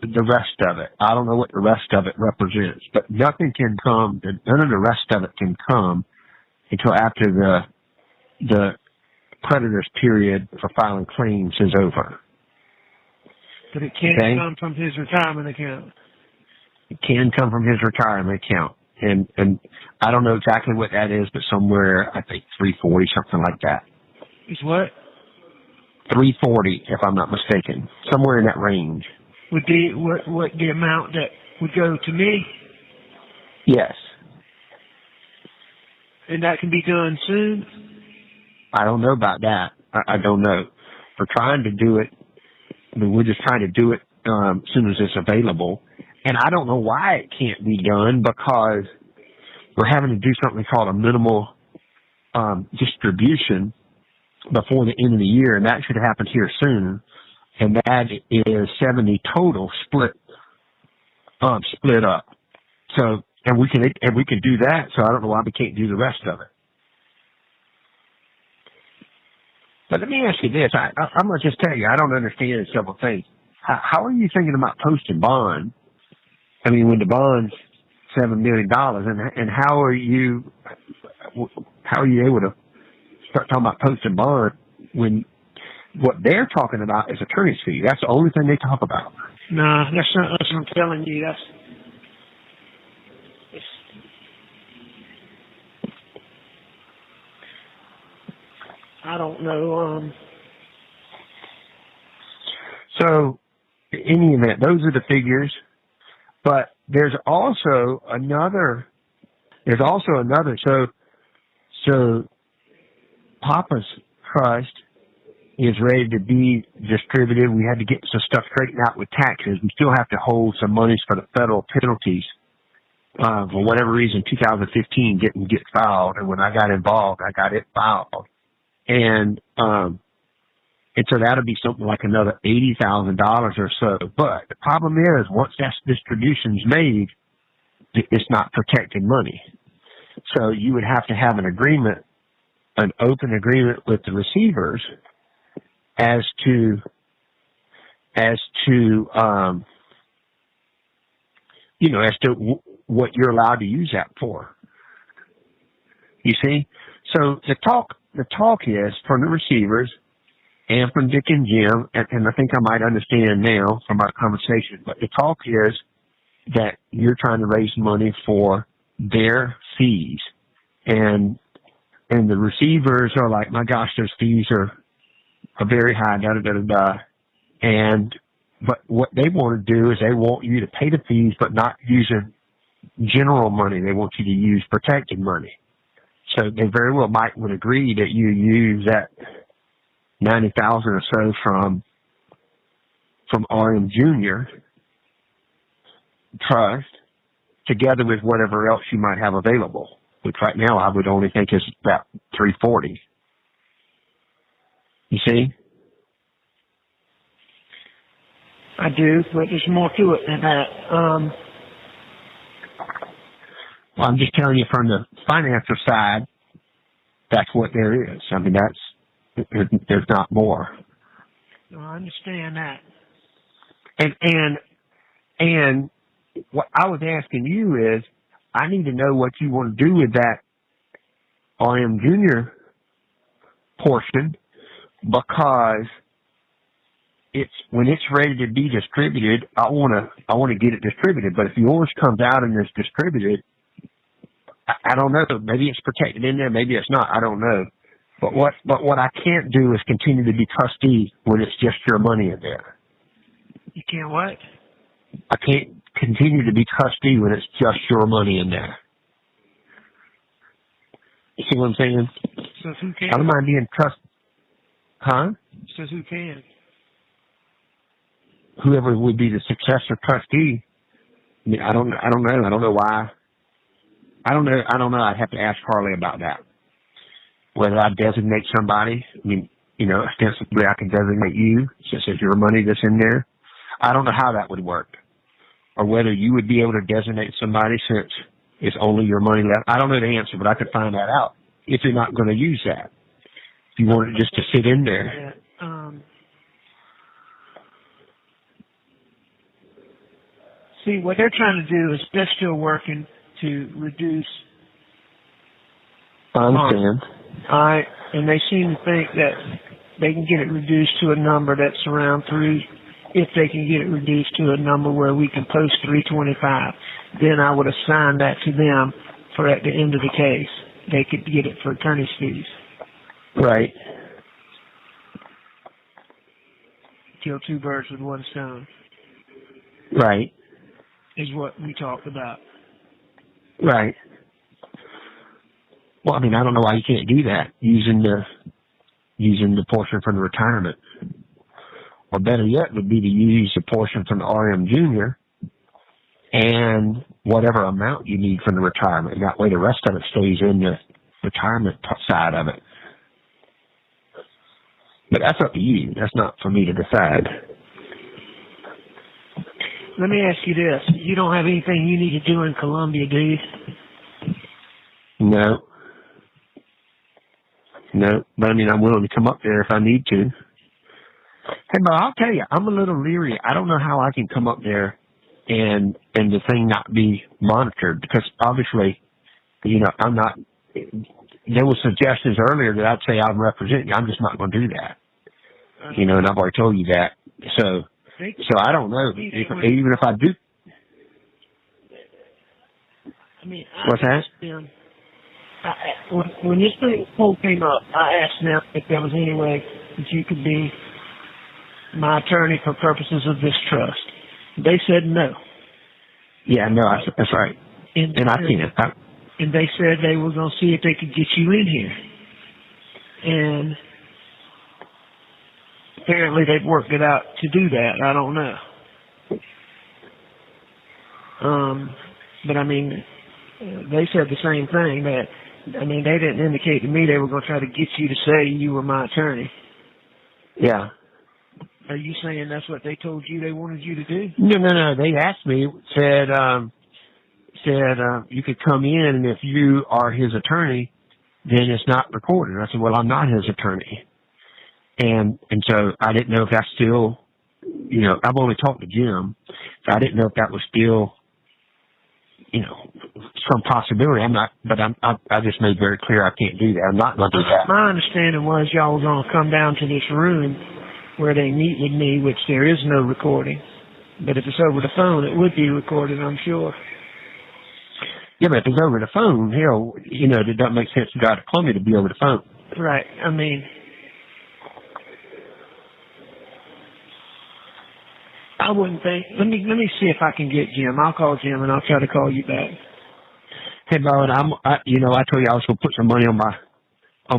Speaker 9: the rest of it. I don't know what the rest of it represents, but none of the rest of it can come until after the creditor's period for filing claims is over.
Speaker 3: But it can't come from his retirement account.
Speaker 9: It can come from his retirement account. And I don't know exactly what that is, but somewhere, I think 340, something like that.
Speaker 3: It's what?
Speaker 9: 340, if I'm not mistaken. Somewhere in that range.
Speaker 3: Would what the amount that would go to me?
Speaker 9: Yes.
Speaker 3: And that can be done soon?
Speaker 9: I don't know about that. I don't know. We're trying to do it. I mean, we're just trying to do it as soon as it's available. And I don't know why it can't be done, because we're having to do something called a minimal distribution before the end of the year, and that should happen here soon. And that is 70 total split up. So, and we can do that. So I don't know why we can't do the rest of it. But let me ask you this. I'm going to just tell you, I don't understand several things. How are you thinking about posting bond? I mean, when the bond's $7 million, and how are you able to start talking about posting bond when what they're talking about is attorney's fee? That's the only thing they talk about.
Speaker 3: No, that's not what I'm telling you. I don't know. So,
Speaker 9: in any event, those are the figures. But there's also another. So Papa's trust is ready to be distributed. We had to get some stuff straightened out with taxes. We still have to hold some monies for the federal penalties. For whatever reason, 2015 didn't get filed, and when I got involved, I got it filed. And And so that'll be something like another $80,000 or so. But the problem is, once that distribution's made, it's not protected money. So you would have to have an agreement, an open agreement with the receivers as to what you're allowed to use that for. You see? So the talk is from the receivers and from Dick and Jim, and I think I might understand now from our conversation, but the talk is that you're trying to raise money for their fees. And the receivers are like, my gosh, those fees are very high, but what they want to do is they want you to pay the fees, but not using general money. They want you to use protected money. So they very well would agree that you use that 90,000 or so from RM Jr. Trust together with whatever else you might have available, which right now I would only think is about $340. You see?
Speaker 3: I do, but there's more to it than that.
Speaker 9: Well, I'm just telling you from the financial side, that's what there is. I mean, there's not more.
Speaker 3: No, I understand that.
Speaker 9: And what I was asking you is, I need to know what you want to do with that RM Jr. portion, because when it's ready to be distributed, I want to get it distributed. But if yours comes out and it's distributed, I don't know. Maybe it's protected in there. Maybe it's not. I don't know. But what I can't do is continue to be trustee when it's just your money in there.
Speaker 3: You can't what?
Speaker 9: I can't continue to be trustee when it's just your money in there. You see what I'm saying?
Speaker 3: Says who can?
Speaker 9: I don't mind being trust. Huh?
Speaker 3: Says who can?
Speaker 9: Whoever would be the successor trustee. I mean, I don't know. I don't know why. I don't know. I'd have to ask Harley about that. Whether I designate somebody. I mean, ostensibly I can designate you, since it's your money that's in there. I don't know how that would work. Or whether you would be able to designate somebody since it's only your money left. I don't know the answer, but I could find that out if you're not going to use that. If you want it just to sit in there.
Speaker 3: See, what they're trying to do is they're still working to reduce.
Speaker 9: I understand.
Speaker 3: And they seem to think that they can get it reduced to a number that's around if they can get it reduced to a number where we can post 325, then I would assign that to them for at the end of the case. They could get it for attorney's fees.
Speaker 9: Right.
Speaker 3: Kill two birds with one stone.
Speaker 9: Right.
Speaker 3: Is what we talked about.
Speaker 9: Right. Well, I mean, I don't know why you can't do that using the portion from the retirement. Or better yet would be to use the portion from the RM Jr. and whatever amount you need from the retirement. That way the rest of it stays in the retirement side of it. But that's up to you. That's not for me to decide.
Speaker 3: Let me ask you this. You don't have anything you need to do in Columbia, do you?
Speaker 9: No. But I mean, I'm willing to come up there if I need to. Hey, but I'll tell you, I'm a little leery. I don't know how I can come up there and the thing not be monitored, because obviously, I'm not. There were suggestions earlier that I'd say I'm representing you. I'm just not going to do that. And I've already told you that. So I don't know. Even if I do.
Speaker 3: I mean,
Speaker 9: what's that?
Speaker 3: When this thing whole came up, I asked them if there was any way that you could be my attorney for purposes of this trust. They said no.
Speaker 9: Yeah, no, that's right. And I can't.
Speaker 3: And they said they were going to see if they could get you in here. And apparently they've worked it out to do that. I don't know. But I mean, they said the same thing. They didn't indicate to me they were going to try to get you to say you were my attorney.
Speaker 9: Yeah.
Speaker 3: Are you saying that's what they told you they wanted you to do?
Speaker 9: No. They asked me, said you could come in, and if you are his attorney, then it's not recorded. I said, well, I'm not his attorney. And so I didn't know if that's still, I've only talked to Jim, so I didn't know if that was still, some possibility. I just made very clear I can't do that. I'm not going to do that.
Speaker 3: My understanding was y'all were going to come down to this room where they meet with me, which there is no recording. But if it's over the phone, it would be recorded, I'm sure.
Speaker 9: Yeah, but if it's over the phone, hell, it doesn't make sense to try to call me to be over the phone.
Speaker 3: Right. I mean, I wouldn't think. Let me see if I can get Jim. I'll call Jim and I'll try to call you back.
Speaker 9: Hey, Bowen, I told you I was going to put some money on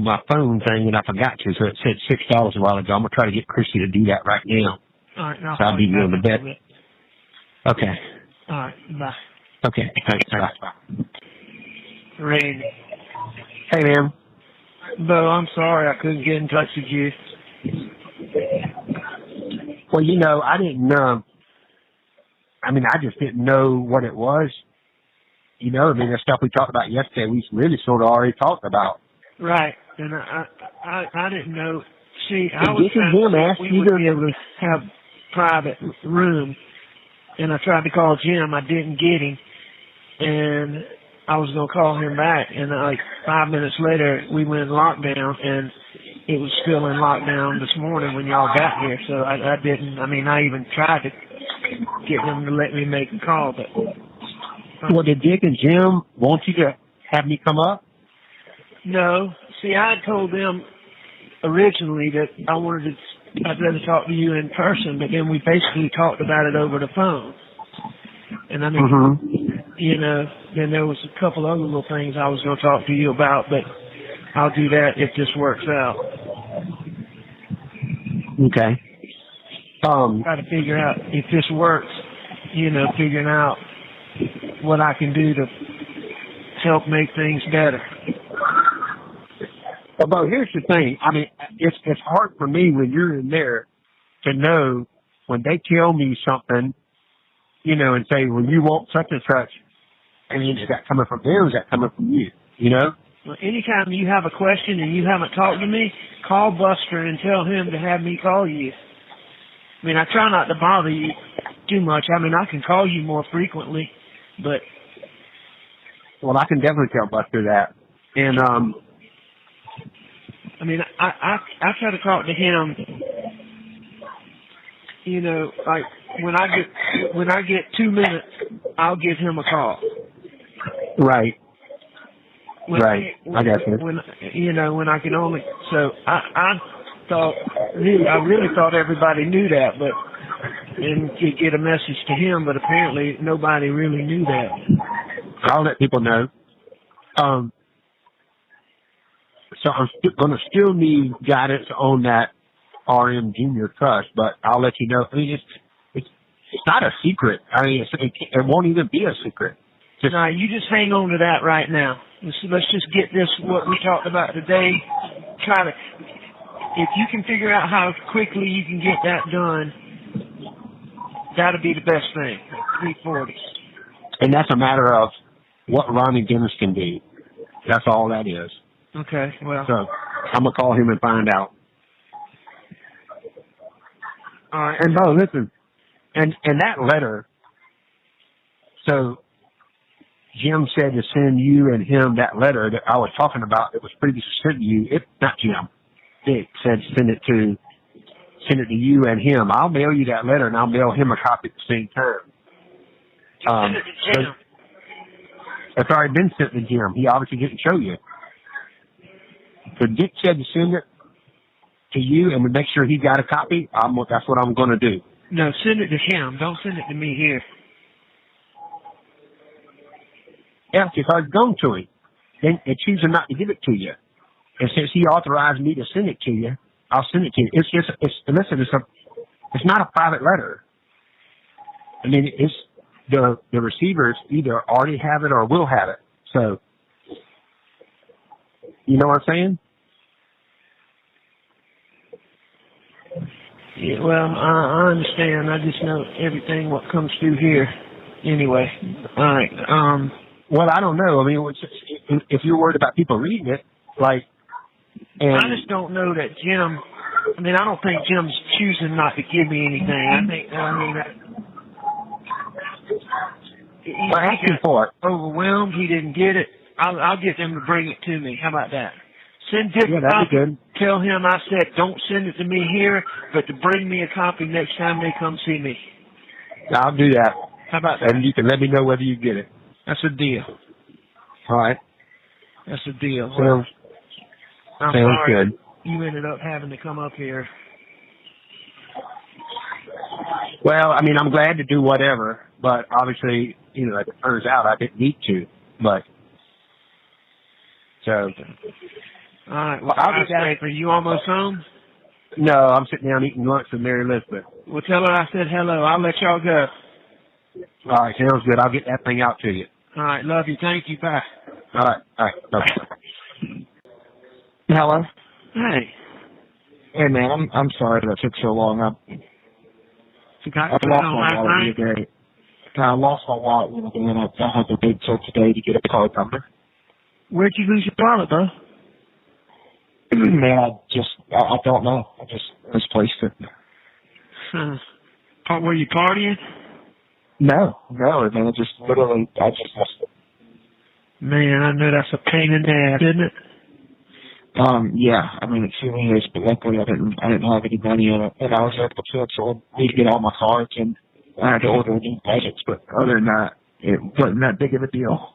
Speaker 9: my phone thing, and I forgot to. So it said $6 a while ago. I'm going to try to get Chrissy to do that right now.
Speaker 3: All right.
Speaker 9: So I'll be you on the bed. Okay.
Speaker 3: All right. Bye.
Speaker 9: Okay. Thanks. Bye.
Speaker 3: Randy.
Speaker 9: Hey, man.
Speaker 3: Bo, I'm sorry I couldn't get in touch with you.
Speaker 9: Well, I didn't. I just didn't know what it was. The stuff we talked about yesterday, we really sort of already talked about.
Speaker 3: Right, and I didn't know. See,
Speaker 9: I
Speaker 3: was
Speaker 9: trying to
Speaker 3: we would be able to have private room, and I tried to call Jim. I didn't get him, and I was gonna call him back, and like 5 minutes later, we went in lockdown, and it was still in lockdown this morning when y'all got here. So I didn't. I even tried to get them to let me make a call, but.
Speaker 9: Well, did Dick and Jim want you to have me come up?
Speaker 3: No. See, I told them originally that I'd rather talk to you in person, but then we basically talked about it over the phone. And then there was a couple other little things I was going to talk to you about, but I'll do that if this works out.
Speaker 9: Okay.
Speaker 3: Try to figure out if this works, figuring out what I can do to help make things better.
Speaker 9: Well, Bo, here's the thing. It's hard for me when you're in there to know when they tell me something, and say, well, you want such and such. Is that coming from them or is that coming from you,
Speaker 3: Well, anytime you have a question and you haven't talked to me, call Buster and tell him to have me call you. I try not to bother you too much. I can call you more frequently, but.
Speaker 9: Well, I can definitely tell Buster that. And,
Speaker 3: I try to talk to him, like when I get 2 minutes, I'll give him a call.
Speaker 9: Right. I got you.
Speaker 3: When I can only, so I really thought everybody knew that, and could get a message to him, but apparently nobody really knew that.
Speaker 9: I'll let people know. So I'm going to still need guidance on that RM Junior trust, but I'll let you know. It's not a secret. It won't even be a secret.
Speaker 3: No, you just hang on to that right now. Let's just get this, what we talked about today. If you can figure out how quickly you can get that done, that'll be the best thing. 340.
Speaker 9: And that's a matter of what Ronnie Dennis can do. That's all that is.
Speaker 3: Okay, well.
Speaker 9: So I'm going to call him and find out.
Speaker 3: All right.
Speaker 9: And Bo, listen, and that letter, so Jim said to send you and him that letter that I was talking about that was previously sent to you. Not Jim. Dick said send it to you and him. I'll mail you that letter and I'll mail him a copy at the same time.
Speaker 3: Send it to Jim.
Speaker 9: It's already been sent to Jim. He obviously didn't show you. So Dick said to send it to you and we make sure he got a copy. That's what I'm going to do.
Speaker 3: No, send it to him. Don't send it to me here.
Speaker 9: Yeah, because I've gone to him. Then it chooses not to give it to you. And since he authorized me to send it to you, I'll send it to you. It's not a private letter. It's the receivers either already have it or will have it. So, you know what I'm saying?
Speaker 3: Well, I understand. I just know everything what comes through here. Anyway, all right.
Speaker 9: Well, I don't know. I mean, if you're worried about people reading it, like, and
Speaker 3: I just don't know that Jim. I mean, I don't think Jim's choosing not to give me anything. He
Speaker 9: asking for it.
Speaker 3: Overwhelmed. He didn't get it. I'll get them to bring it to me. How about that? Send Dick a
Speaker 9: that'd
Speaker 3: copy.
Speaker 9: be good.
Speaker 3: Tell him I said don't send it to me here, but to bring me a copy next time they come see me.
Speaker 9: I'll do that.
Speaker 3: How about that?
Speaker 9: And you can let me know whether you get it.
Speaker 3: That's a deal.
Speaker 9: All right.
Speaker 3: That's a deal.
Speaker 9: Sounds
Speaker 3: sorry
Speaker 9: good.
Speaker 3: You ended up having to come up here.
Speaker 9: Well, I mean, I'm glad to do whatever, but obviously, you know, it turns out I didn't need to. But so.
Speaker 3: All right. Well, I'll be back. Are you almost home?
Speaker 9: No, I'm sitting down eating lunch with Mary Elizabeth.
Speaker 3: Well, tell her I said hello. I'll let y'all go.
Speaker 9: All right, sounds good. I'll get that thing out to you.
Speaker 3: All right, love you. Thank you. Bye.
Speaker 9: All right. Bye.
Speaker 7: Hello.
Speaker 3: Hey.
Speaker 7: Hey man, I'm sorry that took so long. I lost my wallet the other day. I lost my wallet the other day, and I had to wait till today to get a card number.
Speaker 3: Where'd you lose your wallet, bro?
Speaker 7: Man, I don't know. I just misplaced it.
Speaker 3: Were you partying?
Speaker 7: No, man. I just lost it.
Speaker 3: Man, I know that's a pain in the ass, isn't it?
Speaker 7: Yeah. I mean, it certainly is, but luckily I didn't have any money in it, and I was able to, so I need to get all my cards, and I had to order new gadgets. But other than that, it wasn't that big of a deal.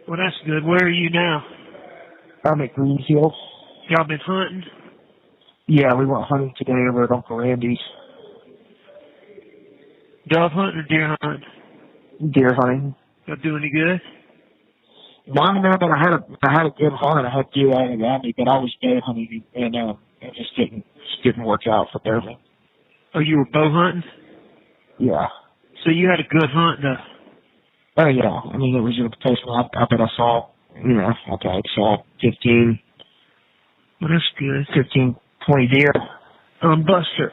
Speaker 3: Well, that's good. Where are you now?
Speaker 7: I'm at Greenfield.
Speaker 3: Y'all been hunting?
Speaker 7: Yeah, we went hunting today over at Uncle Randy's.
Speaker 3: Dove hunting or deer hunting?
Speaker 7: Deer hunting.
Speaker 3: Y'all do any good?
Speaker 7: No, but I had a good hunt. I had deer all around me, but I was bow hunting, and it just didn't work out for bow hunting.
Speaker 3: Oh, you were bow hunting?
Speaker 7: Yeah.
Speaker 3: So you had a good hunt, though?
Speaker 7: Oh yeah. I mean, it was a place where I bet I saw, I saw 15.
Speaker 3: Well, that's good.
Speaker 7: 15, 20 deer.
Speaker 3: Buster,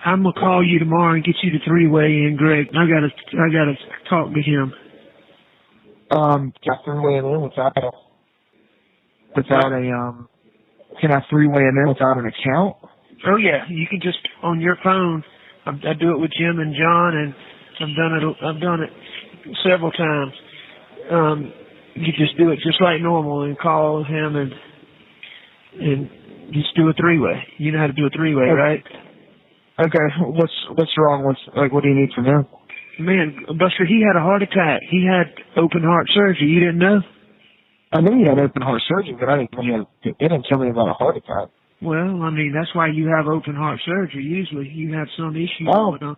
Speaker 3: I'm gonna call you tomorrow and get you the three-way in, Greg. I gotta talk to him.
Speaker 7: Got three-way in without can I three-way in without an account?
Speaker 3: Oh yeah, you can just on your phone. I do it with Jim and John, and I've done it several times. You just do it just like normal and call him and just do a three-way. You know how to do a three-way, right?
Speaker 7: Okay. What's wrong? What do you need from him?
Speaker 3: Man, Buster, he had a heart attack. He had open heart surgery. You didn't know?
Speaker 7: I knew he had open heart surgery, but they didn't tell me about a heart attack.
Speaker 3: Well, I mean, that's why you have open heart surgery. Usually you have some issue going on.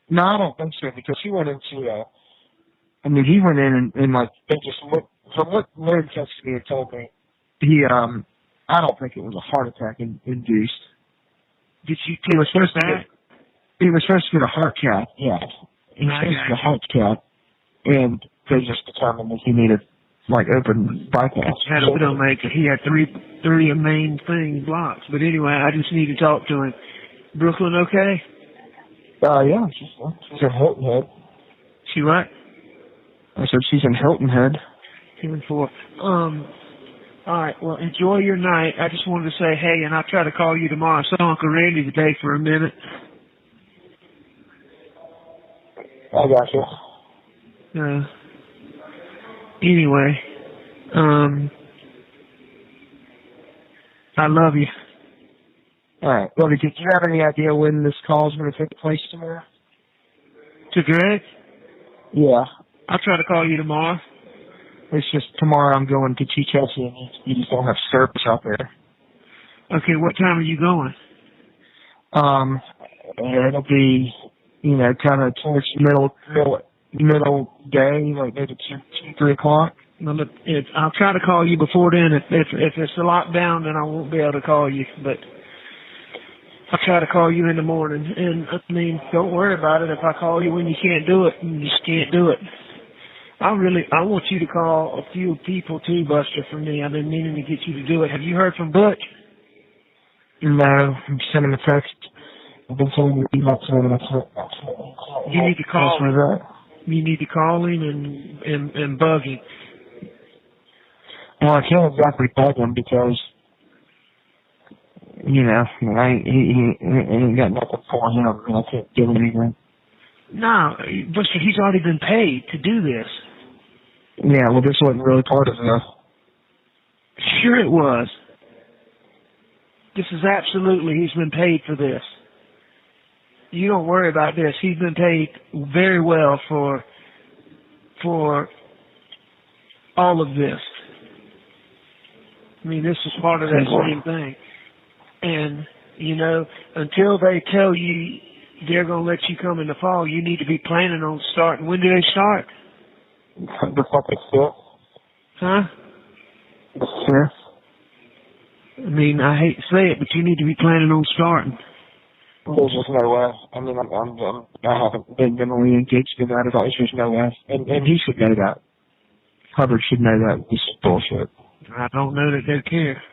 Speaker 7: No, I don't think so, because he went into, he went in and like, they just looked, from what Larry texted me and told me, I don't think it was a heart attack induced.
Speaker 3: Did you test that?
Speaker 7: He was supposed to get a heart cath, yeah. He was supposed to get a heart cath, and they just determined that he needed, open bypass.
Speaker 3: Had a widowmaker. He had three main things blocked. But anyway, I just need to talk to him. Brooklyn okay?
Speaker 7: Yeah, she's in Hilton Head.
Speaker 3: She what?
Speaker 7: I said she's in Hilton Head.
Speaker 3: 2 and 4. All right, well, enjoy your night. I just wanted to say hey, and I'll try to call you tomorrow. I saw Uncle Randy today for a minute.
Speaker 7: I got you.
Speaker 3: Anyway, I love you.
Speaker 7: All right. Well, did you have any idea when this call is going to take place tomorrow?
Speaker 3: To Greg?
Speaker 7: Yeah.
Speaker 3: I'll try to call you tomorrow.
Speaker 7: It's just tomorrow I'm going to teach Chelsea, and you just don't have service out there.
Speaker 3: Okay, what time are you going?
Speaker 7: It'll be, kind of towards middle day, like maybe 2, 3 o'clock.
Speaker 3: Well, look, I'll try to call you before then. If it's a lockdown, then I won't be able to call you. But I'll try to call you in the morning. And don't worry about it. If I call you when you can't do it, you just can't do it. I want you to call a few people too, Buster, for me. I've been meaning to get you to do it. Have you heard from Butch?
Speaker 7: No, I'm sending him a text. I've been telling you to not saying that.
Speaker 3: You need to call him. You need to call him and bug him.
Speaker 7: Well, I can't exactly bug him because, he ain't got nothing for him. I can't give him anything.
Speaker 3: No, Buster, he's already been paid to do this.
Speaker 7: Yeah, well, this wasn't really part of it.
Speaker 3: Sure it was. This is absolutely, he's been paid for this. You don't worry about this. He's been paid very well for all of this. I mean, this is part of that same thing. And, until they tell you they're going to let you come in the fall, you need to be planning on starting. When do they start?
Speaker 7: The fucking 5th.
Speaker 3: Huh?
Speaker 7: The 5th.
Speaker 3: I mean, I hate to say it, but you need to be planning on starting.
Speaker 7: There's just no way. I mean, I haven't been really engaged in that at all. There's just no way. And he should know that. Hubbard should know that. This is bullshit.
Speaker 3: I don't know that they care.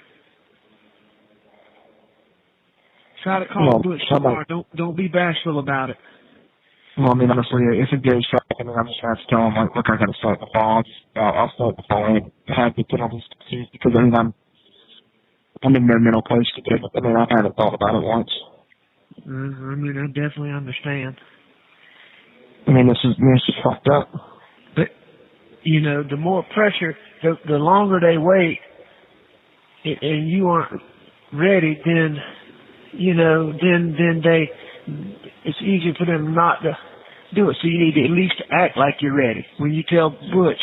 Speaker 3: Try to call Butch tomorrow. Don't be bashful about it.
Speaker 7: Well, I mean, honestly, if it goes south, I'm just going to have to tell him, like, look, I got to start the fall. I'll start the fall and have to put on these tattoos because, I'm in no mental place to do it. I mean, I haven't thought about it once.
Speaker 3: I mean, I definitely understand.
Speaker 7: I mean, this is fucked up.
Speaker 3: But, the more pressure, the longer they wait, and you aren't ready, then, then it's easier for them not to do it. So you need to at least act like you're ready. When you tell Butch,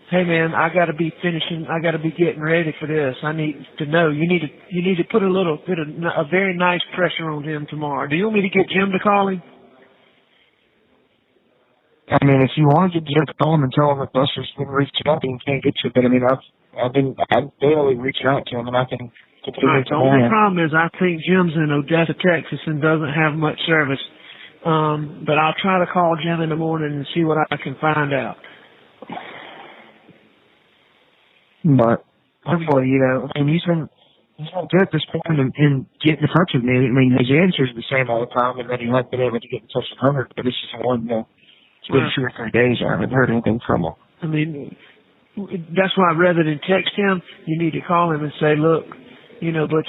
Speaker 3: hey man, I got to be getting ready for this. I need to know. You need to put a very nice pressure on him tomorrow. Do you want me to get Jim to call him?
Speaker 7: I mean, if you want to get Jim to call him and tell him that Buster's been reaching out and can't get you, but I mean, I'm barely reaching out to him, and I can.
Speaker 3: Right, the only problem is I think Jim's in Odessa, Texas, and doesn't have much service. But I'll try to call Jim in the morning and see what I can find out.
Speaker 7: But hopefully, I mean, he's been good at this point in getting in touch with me. I mean, his answers are the same all the time, and then he hasn't been able to get in touch with her. But this is one, it's been 2 or 3 days. I haven't heard anything from him.
Speaker 3: I mean, that's why rather than text him, you need to call him and say, look, Butch,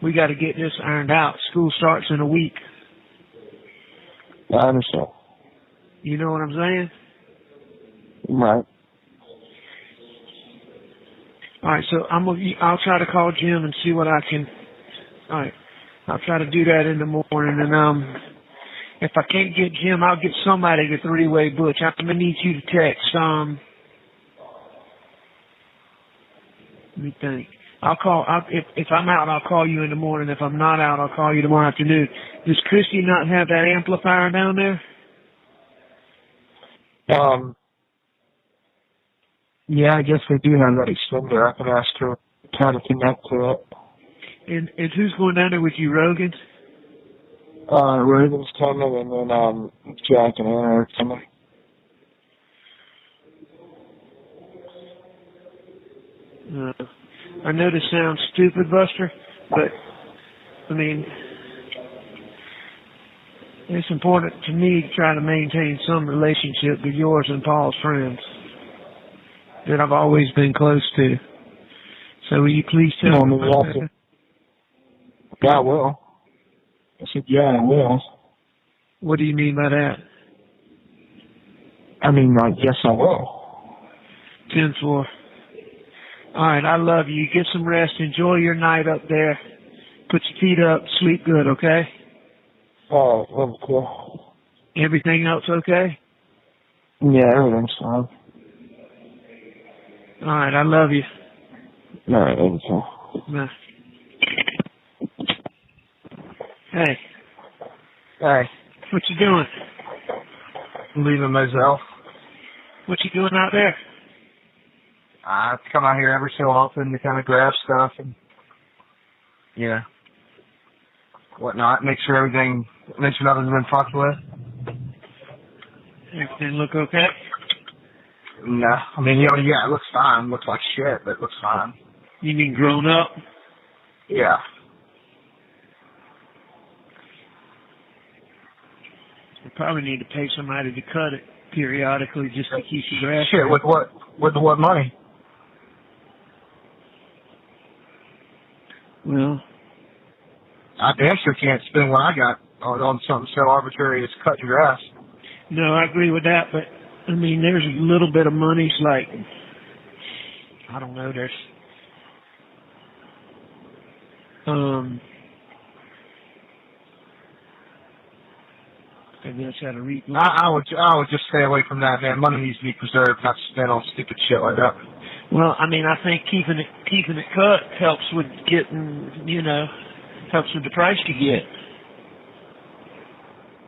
Speaker 3: we got to get this ironed out. School starts in a week.
Speaker 7: I understand.
Speaker 3: You know what I'm saying?
Speaker 7: Right.
Speaker 3: All right, so I'll try to call Jim and see what I can. All right, I'll try to do that in the morning, and if I can't get Jim, I'll get somebody to three-way Butch. I'm gonna need you to text. Let me think. I'll call. If I'm out, I'll call you in the morning. If I'm not out, I'll call you tomorrow afternoon. Does Christy not have that amplifier down there?
Speaker 7: Yeah, I guess they do have that extender. I can ask her how to connect to it.
Speaker 3: And who's going down there with you, Rogan?
Speaker 7: Rogan's coming, and then Jack and Anna are coming.
Speaker 3: I know this sounds stupid, Buster, but, I mean, it's important to me to try to maintain some relationship with yours and Paul's friends that I've always been close to. So will you please tell me about that?
Speaker 7: Yeah, I will. I said, yeah, I will.
Speaker 3: What do you mean by that?
Speaker 7: I mean, yes, I will.
Speaker 3: 10-4. All right, I love you. Get some rest. Enjoy your night up there. Put your feet up. Sleep good, okay?
Speaker 7: Oh, okay.
Speaker 3: Everything else okay?
Speaker 7: Yeah, everything's fine.
Speaker 3: All right, I love you.
Speaker 7: All right, okay.
Speaker 3: Bye. Hey.
Speaker 7: Hey.
Speaker 3: What you doing?
Speaker 7: Leaving myself.
Speaker 3: What you doing out there?
Speaker 7: I come out here every so often to kind of grab stuff and, whatnot. Make sure nothing's been fucked with.
Speaker 3: Everything look okay?
Speaker 7: No. I mean, it looks fine. Looks like shit, but it looks fine.
Speaker 3: You mean grown up?
Speaker 7: Yeah.
Speaker 3: We probably need to pay somebody to cut it periodically just to keep the grass.
Speaker 7: Shit, with what? With what money?
Speaker 3: Well,
Speaker 7: I damn sure can't spend what I got on something so arbitrary as cutting grass.
Speaker 3: no, I agree with that, but I mean, there's a little bit of money. It's like, I don't know, there's, I guess I had to read.
Speaker 7: I would just stay away from that, man. Money needs to be preserved, not spent on stupid shit like that.
Speaker 3: Well, I mean, I think keeping it cut helps with getting, helps with the price you get.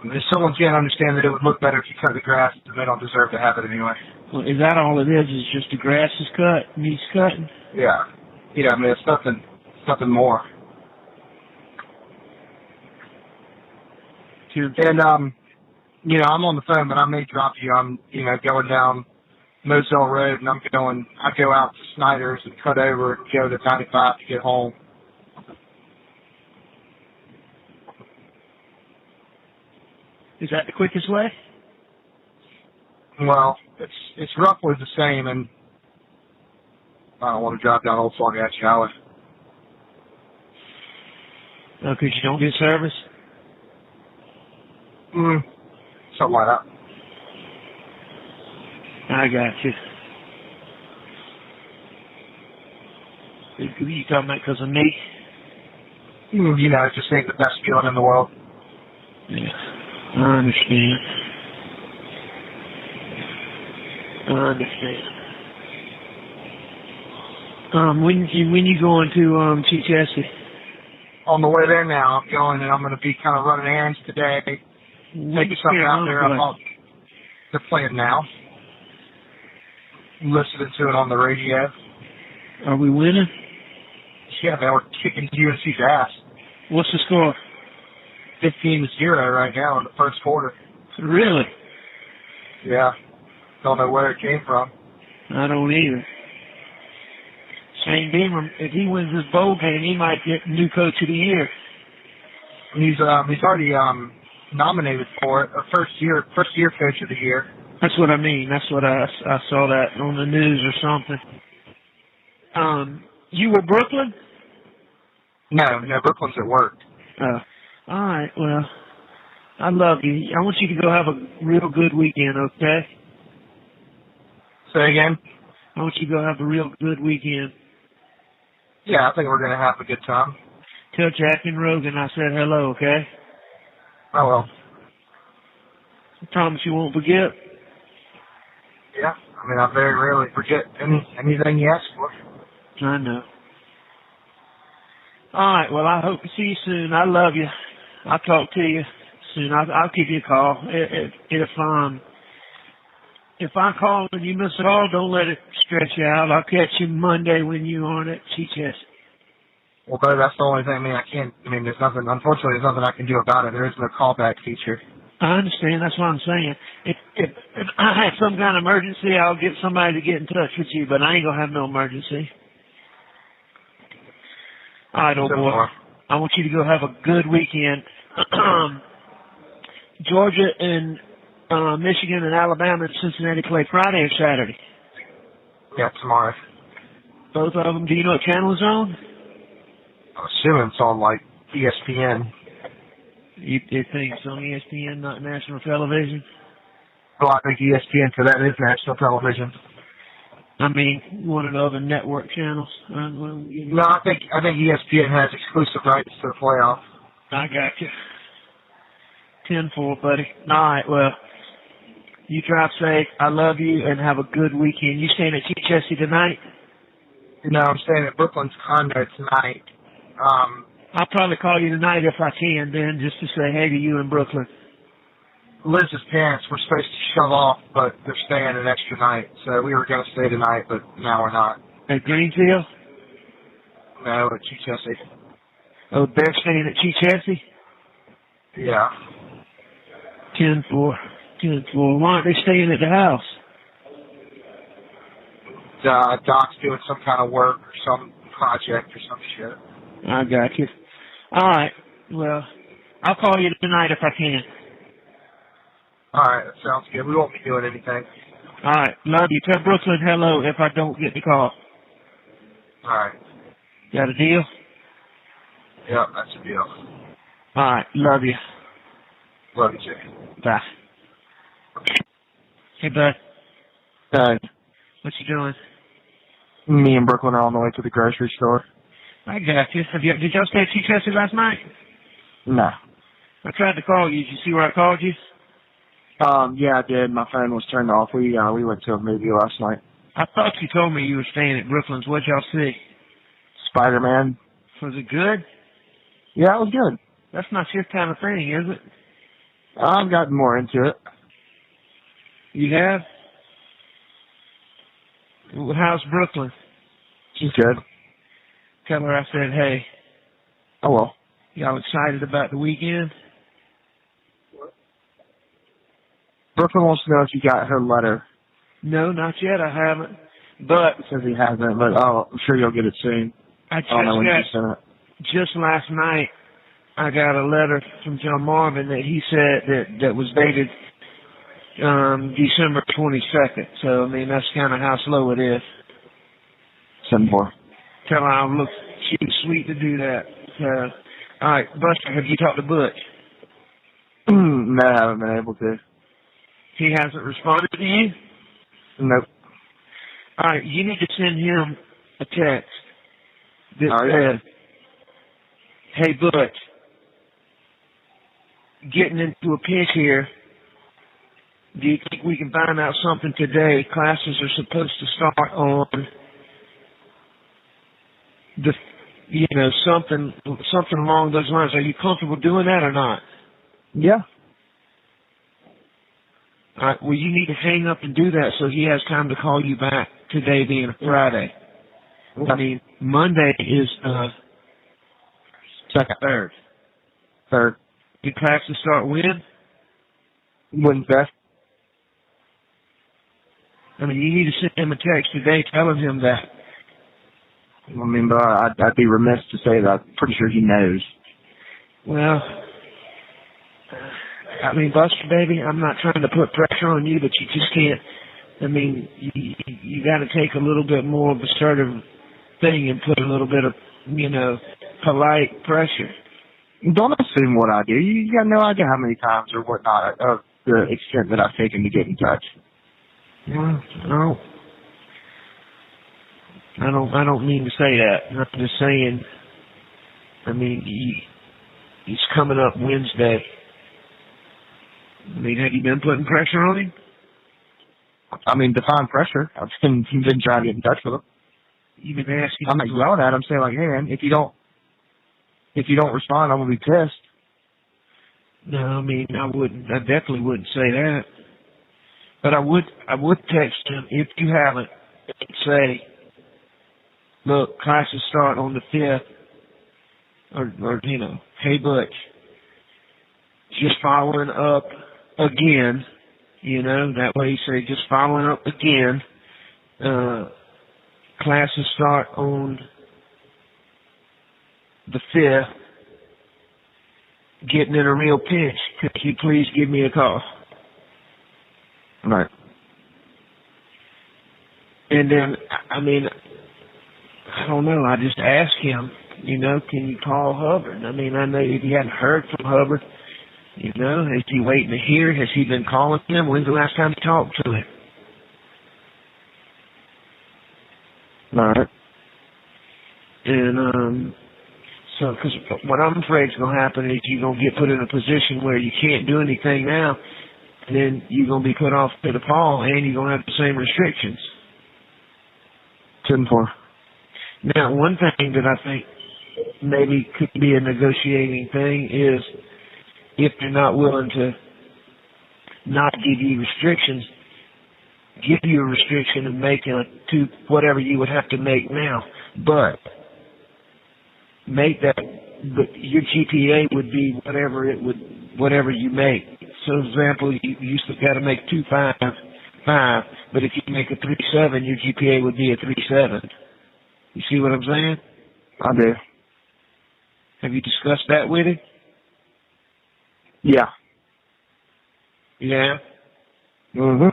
Speaker 7: If someone can't understand that it would look better if you cut the grass, then they don't deserve to have it anyway.
Speaker 3: Well, is that all it is? Is just the grass is cut, needs cutting?
Speaker 7: Yeah. Yeah, I mean, it's nothing more. And, I'm on the phone, but I may drop you. I'm, going down Moselle Road, and I go out to Snyder's and cut over and go to 95 to get home.
Speaker 3: Is that the quickest way?
Speaker 7: Well, it's roughly the same, and I don't want to drive down Old Foggy Highway.
Speaker 3: Oh, because you don't get service?
Speaker 7: Something like that.
Speaker 3: I got you. You talking about because of me?
Speaker 7: It just ain't the best feeling in the world.
Speaker 3: Yeah, I understand. When you going to Chichester?
Speaker 7: On the way there now, I'm going, and I'm going to be kind of running errands today. Taking something out there. They're playing now. Listening to it on the radio.
Speaker 3: Are we winning?
Speaker 7: Yeah, man, we're kicking UNC's ass.
Speaker 3: What's the score?
Speaker 7: 15-0 right now in the first quarter.
Speaker 3: Really?
Speaker 7: Yeah. Don't know where it came from.
Speaker 3: I don't either. Shane Beamer, if he wins this bowl game, he might get new coach of the year.
Speaker 7: He's already nominated for it, first year coach of the year.
Speaker 3: That's what I mean. That's what I saw that on the news or something. You were Brooklyn?
Speaker 7: No, Brooklyn's at work.
Speaker 3: All right. Well, I love you. I want you to go have a real good weekend. Okay?
Speaker 7: Say again?
Speaker 3: I want you to go have a real good weekend.
Speaker 7: Yeah, I think we're gonna have a good time.
Speaker 3: Tell Jack and Rogan I said hello. Okay?
Speaker 7: Oh well.
Speaker 3: I promise you won't forget.
Speaker 7: Yeah, I mean, I very rarely forget anything you ask for.
Speaker 3: I know. All right, well, I hope to see you soon. I love you. I'll talk to you soon. I'll give you a call. If I call and you miss a call, don't let it stretch you out. I'll catch you Monday when you aren't at Chichester.
Speaker 7: Well, but that's the only thing. There's nothing. Unfortunately, there's nothing I can do about it. There is no callback feature.
Speaker 3: I understand. That's what I'm saying. If I have some kind of emergency, I'll get somebody to get in touch with you, but I ain't going to have no emergency. All right, old boy. I want you to go have a good weekend. Georgia and Michigan and Alabama and Cincinnati play Friday or Saturday?
Speaker 7: Yeah, tomorrow.
Speaker 3: Both of them. Do you know what channel it's on?
Speaker 7: I'm assuming it's on, like, ESPN.
Speaker 3: You think it's on ESPN, not national television?
Speaker 7: Well, I think ESPN for that is national television.
Speaker 3: I mean, one of the other network channels.
Speaker 7: No, I think ESPN has exclusive rights to the playoff.
Speaker 3: I got you. 10-4, buddy. All right, well, you drive safe. I love you, and have a good weekend. You staying at Chichester tonight?
Speaker 7: No, I'm staying at Brooklyn's condo tonight.
Speaker 3: I'll probably call you tonight if I can, then, just to say hey to you in Brooklyn.
Speaker 7: Liz's parents were supposed to shove off, but they're staying an extra night. So we were going to stay tonight, but now we're not.
Speaker 3: At Greenfield?
Speaker 7: No, at Chichester.
Speaker 3: Oh, they're staying at Chichester?
Speaker 7: Yeah.
Speaker 3: 10-4. 10-4. Why aren't they staying at the house?
Speaker 7: Doc's doing some kind of work or some project or some shit.
Speaker 3: I got you. All right. Well, I'll call you tonight if I can.
Speaker 7: All right, that sounds good. We won't be doing anything.
Speaker 3: All right. Love you. Tell Brooklyn hello if I don't get the call.
Speaker 7: All right.
Speaker 3: Got a deal?
Speaker 7: Yep, that's a deal.
Speaker 3: All right. Love you.
Speaker 7: Love you, Jay.
Speaker 3: Bye. Hey, bud.
Speaker 7: Hey.
Speaker 3: What you doing?
Speaker 7: Me and Brooklyn are on the way to the grocery store.
Speaker 3: I got you. Did y'all stay at T-Chessie last night?
Speaker 7: No.
Speaker 3: I tried to call you. Did you see where I called you?
Speaker 7: Yeah, I did. My phone was turned off. We went to a movie last night.
Speaker 3: I thought you told me you were staying at Brooklyn's. What'd y'all see?
Speaker 7: Spider-Man.
Speaker 3: Was it good?
Speaker 7: Yeah, it was good.
Speaker 3: That's not your kind of thing, is it?
Speaker 7: I've gotten more into it.
Speaker 3: You have? How's Brooklyn?
Speaker 7: She's good.
Speaker 3: Tell her I said, hey.
Speaker 7: Oh, well.
Speaker 3: Y'all excited about the weekend?
Speaker 7: Brooklyn wants to know if you got her letter.
Speaker 3: No, not yet. I haven't. But
Speaker 7: He says he hasn't, but I'm sure you'll get it soon.
Speaker 3: I
Speaker 7: don't know when you sent it.
Speaker 3: just last night, I got a letter from John Marvin that he said that was dated December 22nd. So, I mean, that's kind of how slow it is.
Speaker 7: 7-4.
Speaker 3: Tell her I'll look. She was sweet to do that. All right, Buster, have you talked to Butch?
Speaker 7: No, I haven't been able to.
Speaker 3: He hasn't responded to you?
Speaker 7: Nope.
Speaker 3: All right, you need to send him a text that says, hey, Butch, getting into a pinch here. Do you think we can find out something today? Classes are supposed to start on something along those lines. Are you comfortable doing that or not?
Speaker 7: Yeah.
Speaker 3: All right, well, you need to hang up and do that so he has time to call you back, today being a Friday.
Speaker 7: Okay.
Speaker 3: I mean, Monday is
Speaker 7: Third.
Speaker 3: Your classes start when?
Speaker 7: Wednesday.
Speaker 3: I mean, you need to send him a text today telling him that.
Speaker 7: I mean, but I'd be remiss to say that. I'm pretty sure he knows.
Speaker 3: Well, I mean, Buster, baby, I'm not trying to put pressure on you, but you just can't. I mean, you got to take a little bit more of a assertive thing and put a little bit of, polite pressure.
Speaker 7: Don't assume what I do. You got no idea how many times or whatnot of the extent that I've taken to get in touch.
Speaker 3: Well, no. I don't mean to say that. I'm just saying, I mean, he's coming up Wednesday. I mean, have you been putting pressure on him?
Speaker 7: I mean, define pressure. I've been trying to get in touch with him.
Speaker 3: You've been asking.
Speaker 7: I'm not yelling at him, saying like, "Hey, man, if you don't respond, I'm gonna be pissed."
Speaker 3: No, I mean, I definitely wouldn't say that. But I would text him if you haven't. Say, look, classes start on the 5th, or hey Butch, just following up again. That way you say just following up again. Classes start on the 5th. Getting in a real pinch. Could you please give me a call?
Speaker 7: Right.
Speaker 3: And then, I mean, I don't know. I just asked him, can you call Hubbard? I mean, I know if you hadn't heard from Hubbard, is he waiting to hear? Has he been calling him? When's the last time you talked to him?
Speaker 7: All right.
Speaker 3: And, because what I'm afraid is going to happen is you're going to get put in a position where you can't do anything now, and then you're going to be put off to the fall, and you're going to have the same restrictions.
Speaker 7: 10-4.
Speaker 3: Now, one thing that I think maybe could be a negotiating thing is if they're not willing to not give you restrictions, give you a restriction and make it to whatever you would have to make now. But make that, but your GPA would be whatever you make. So, for example, you still got to make 2.55, but if you make a 3.7, your GPA would be a 3.7. You see what I'm saying?
Speaker 7: I do.
Speaker 3: Have you discussed that with him?
Speaker 7: Yeah.
Speaker 3: Yeah.
Speaker 7: Mm-hmm.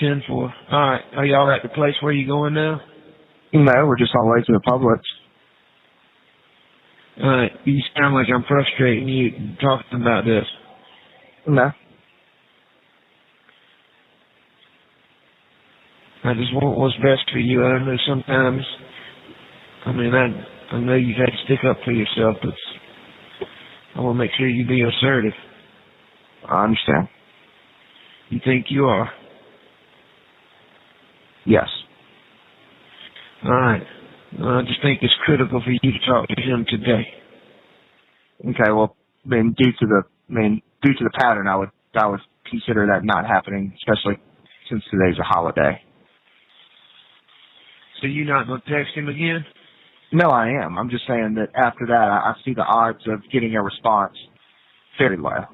Speaker 3: 10-4. All right. Are y'all at the place where you going now?
Speaker 7: No, we're just on the way to the Publix.
Speaker 3: All right. You sound like I'm frustrating you talking about this.
Speaker 7: No.
Speaker 3: I just want what's best for you. I know sometimes, I know you've had to stick up for yourself, but I want to make sure you be assertive.
Speaker 7: I understand.
Speaker 3: You think you are?
Speaker 7: Yes.
Speaker 3: All right. I just think it's critical for you to talk to him today.
Speaker 7: Okay, well, due to the pattern, I would consider that not happening, especially since today's a holiday.
Speaker 3: So you're not going to text him again?
Speaker 7: No, I am. I'm just saying that after that, I see the odds of getting a response very low.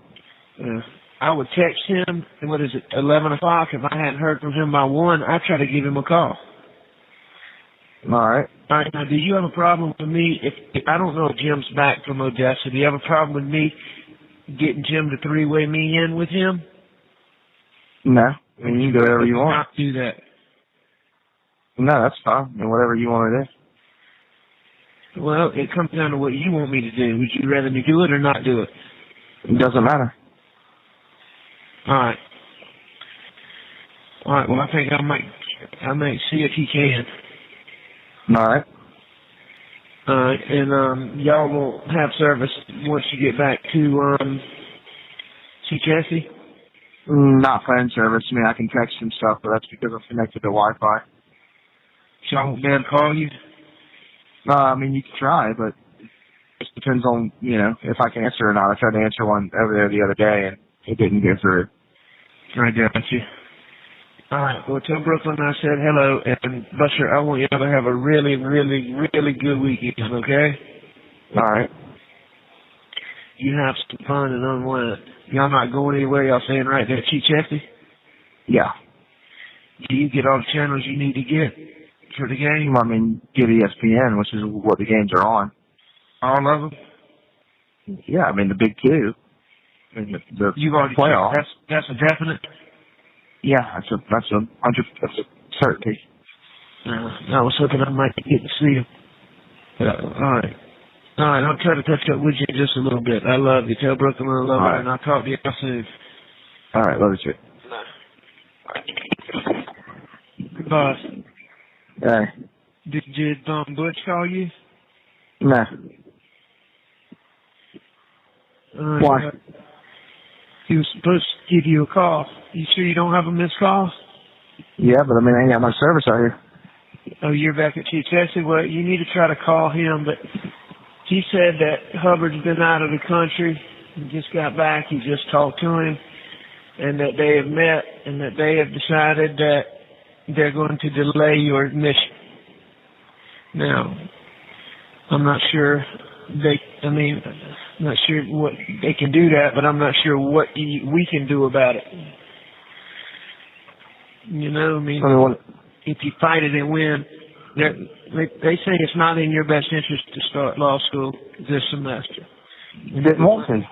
Speaker 3: I would text him, 11 o'clock? If I hadn't heard from him by 1, I'd try to give him a call.
Speaker 7: All right.
Speaker 3: All right, now, do you have a problem with me, if I don't know if Jim's back from Odessa, do you have a problem with me getting Jim to three-way me in with him?
Speaker 7: No. You can do whatever you want.
Speaker 3: Not do that.
Speaker 7: No, that's fine. Whatever you want to do.
Speaker 3: Well, it comes down to what you want me to do. Would you rather me do it or not do it?
Speaker 7: It doesn't matter.
Speaker 3: All right. All right, well, I think I might see if he can.
Speaker 7: All right.
Speaker 3: All right, and y'all will have service once you get back to see Jesse?
Speaker 7: Not phone service. I can text and stuff, but that's because I'm connected to Wi-Fi.
Speaker 3: Y'all won't be able to call you?
Speaker 7: You can try, but it just depends on, if I can answer or not. I tried to answer one over there the other day, and it didn't go through.
Speaker 3: I got you. All right, well, tell Brooklyn I said hello, and Buster, I want you to have a really, really, really good weekend, okay?
Speaker 7: All right.
Speaker 3: You have some fun and unwind. Y'all not going anywhere, y'all staying right there at Chechesty?
Speaker 7: Yeah.
Speaker 3: Do you get all the channels you need to get for the game?
Speaker 7: Get ESPN, which is what the games are on.
Speaker 3: All of them?
Speaker 7: Yeah, the big two. The
Speaker 3: You've already
Speaker 7: playoff.
Speaker 3: That's a definite?
Speaker 7: Yeah, that's a certainty.
Speaker 3: I was hoping I might get to see him. All right. All right, I'll try to catch up with you in just a little bit. I love you. Tell Brooklyn I love her, and I'll talk to you soon.
Speaker 7: All right, love you too.
Speaker 3: Boss.
Speaker 7: Hey.
Speaker 3: Did Butch call you?
Speaker 7: No. Why?
Speaker 3: He was supposed to give you a call. You sure you don't have a missed call?
Speaker 7: Yeah, but I ain't got my service out here.
Speaker 3: Oh, you're back at Chief Jesse? Well, you need to try to call him, but he said that Hubbard's been out of the country. He just got back. He just talked to him, and that they have met, and that they have decided that they're going to delay your admission. Now, I'm not sure I'm not sure what they can do that, but I'm not sure what we can do about it. If you fight it and win, they say it's not in your best interest to start law school this semester.
Speaker 7: Didn't want to.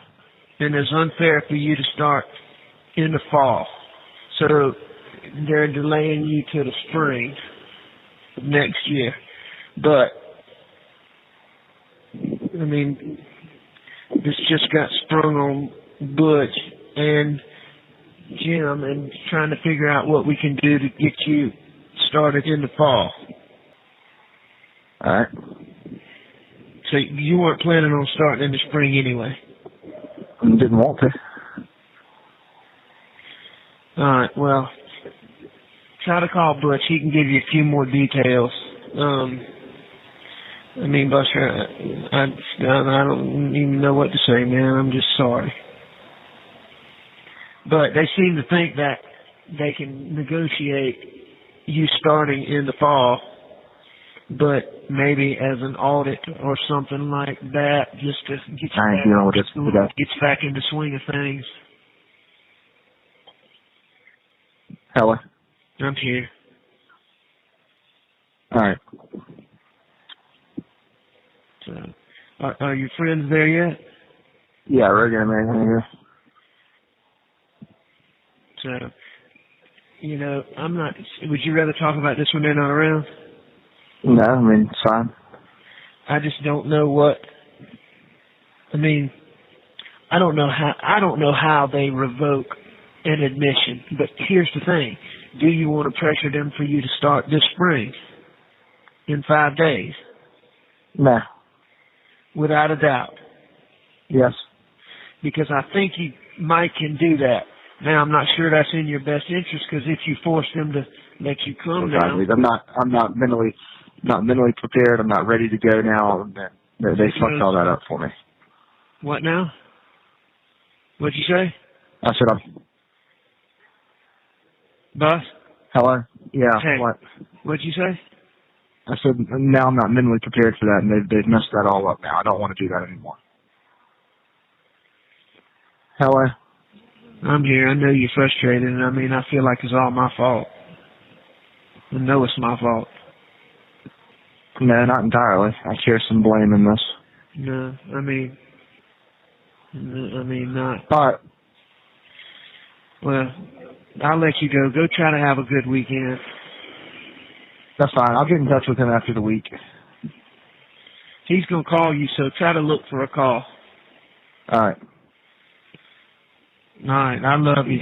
Speaker 3: And it's unfair for you to start in the fall. So they're delaying you to the spring of next year. But, this just got sprung on Butch and Jim and trying to figure out what we can do to get you started in the fall.
Speaker 7: All right.
Speaker 3: So you weren't planning on starting in the spring anyway?
Speaker 7: Didn't want to.
Speaker 3: All right, well, try to call Butch. He can give you a few more details. Buster, I don't even know what to say, man. I'm just sorry. But they seem to think that they can negotiate you starting in the fall, but maybe as an audit or something like that, just to get you back in the swing of things.
Speaker 7: Hello?
Speaker 3: I'm here.
Speaker 7: All right.
Speaker 3: So, are your friends there yet?
Speaker 7: Yeah, we're getting everything here.
Speaker 3: So, you know, I'm not. Would you rather talk about this when they're not around?
Speaker 7: No, I mean, it's fine.
Speaker 3: I just don't know what. I mean, I don't know how they revoke an admission. But here's the thing: do you want to pressure them for you to start this spring in 5 days?
Speaker 7: No.
Speaker 3: Without a doubt.
Speaker 7: Yes.
Speaker 3: Because I think Mike can do that. Now, I'm not sure that's in your best interest, because if you force them to let you come now,
Speaker 7: I'm not mentally prepared. I'm not ready to go now. They fucked all that up for me.
Speaker 3: What now? What'd you say?
Speaker 7: I said,
Speaker 3: Bus?
Speaker 7: hello? Yeah.
Speaker 3: Hey,
Speaker 7: What?
Speaker 3: What'd you say?
Speaker 7: I said, now I'm not mentally prepared for that, and they've messed that all up now. I don't want to do that anymore. Hello?
Speaker 3: I'm here. I know you're frustrated, and I mean, I feel like it's all my fault. I know it's my fault.
Speaker 7: No, not entirely. I share some blame in this.
Speaker 3: No, I mean, not.
Speaker 7: All right.
Speaker 3: Well, I'll let you go. Go try to have a good weekend.
Speaker 7: That's fine. I'll get in touch with him after the week.
Speaker 3: He's going to call you, so try to look for a call.
Speaker 7: All right.
Speaker 3: All right. I love you.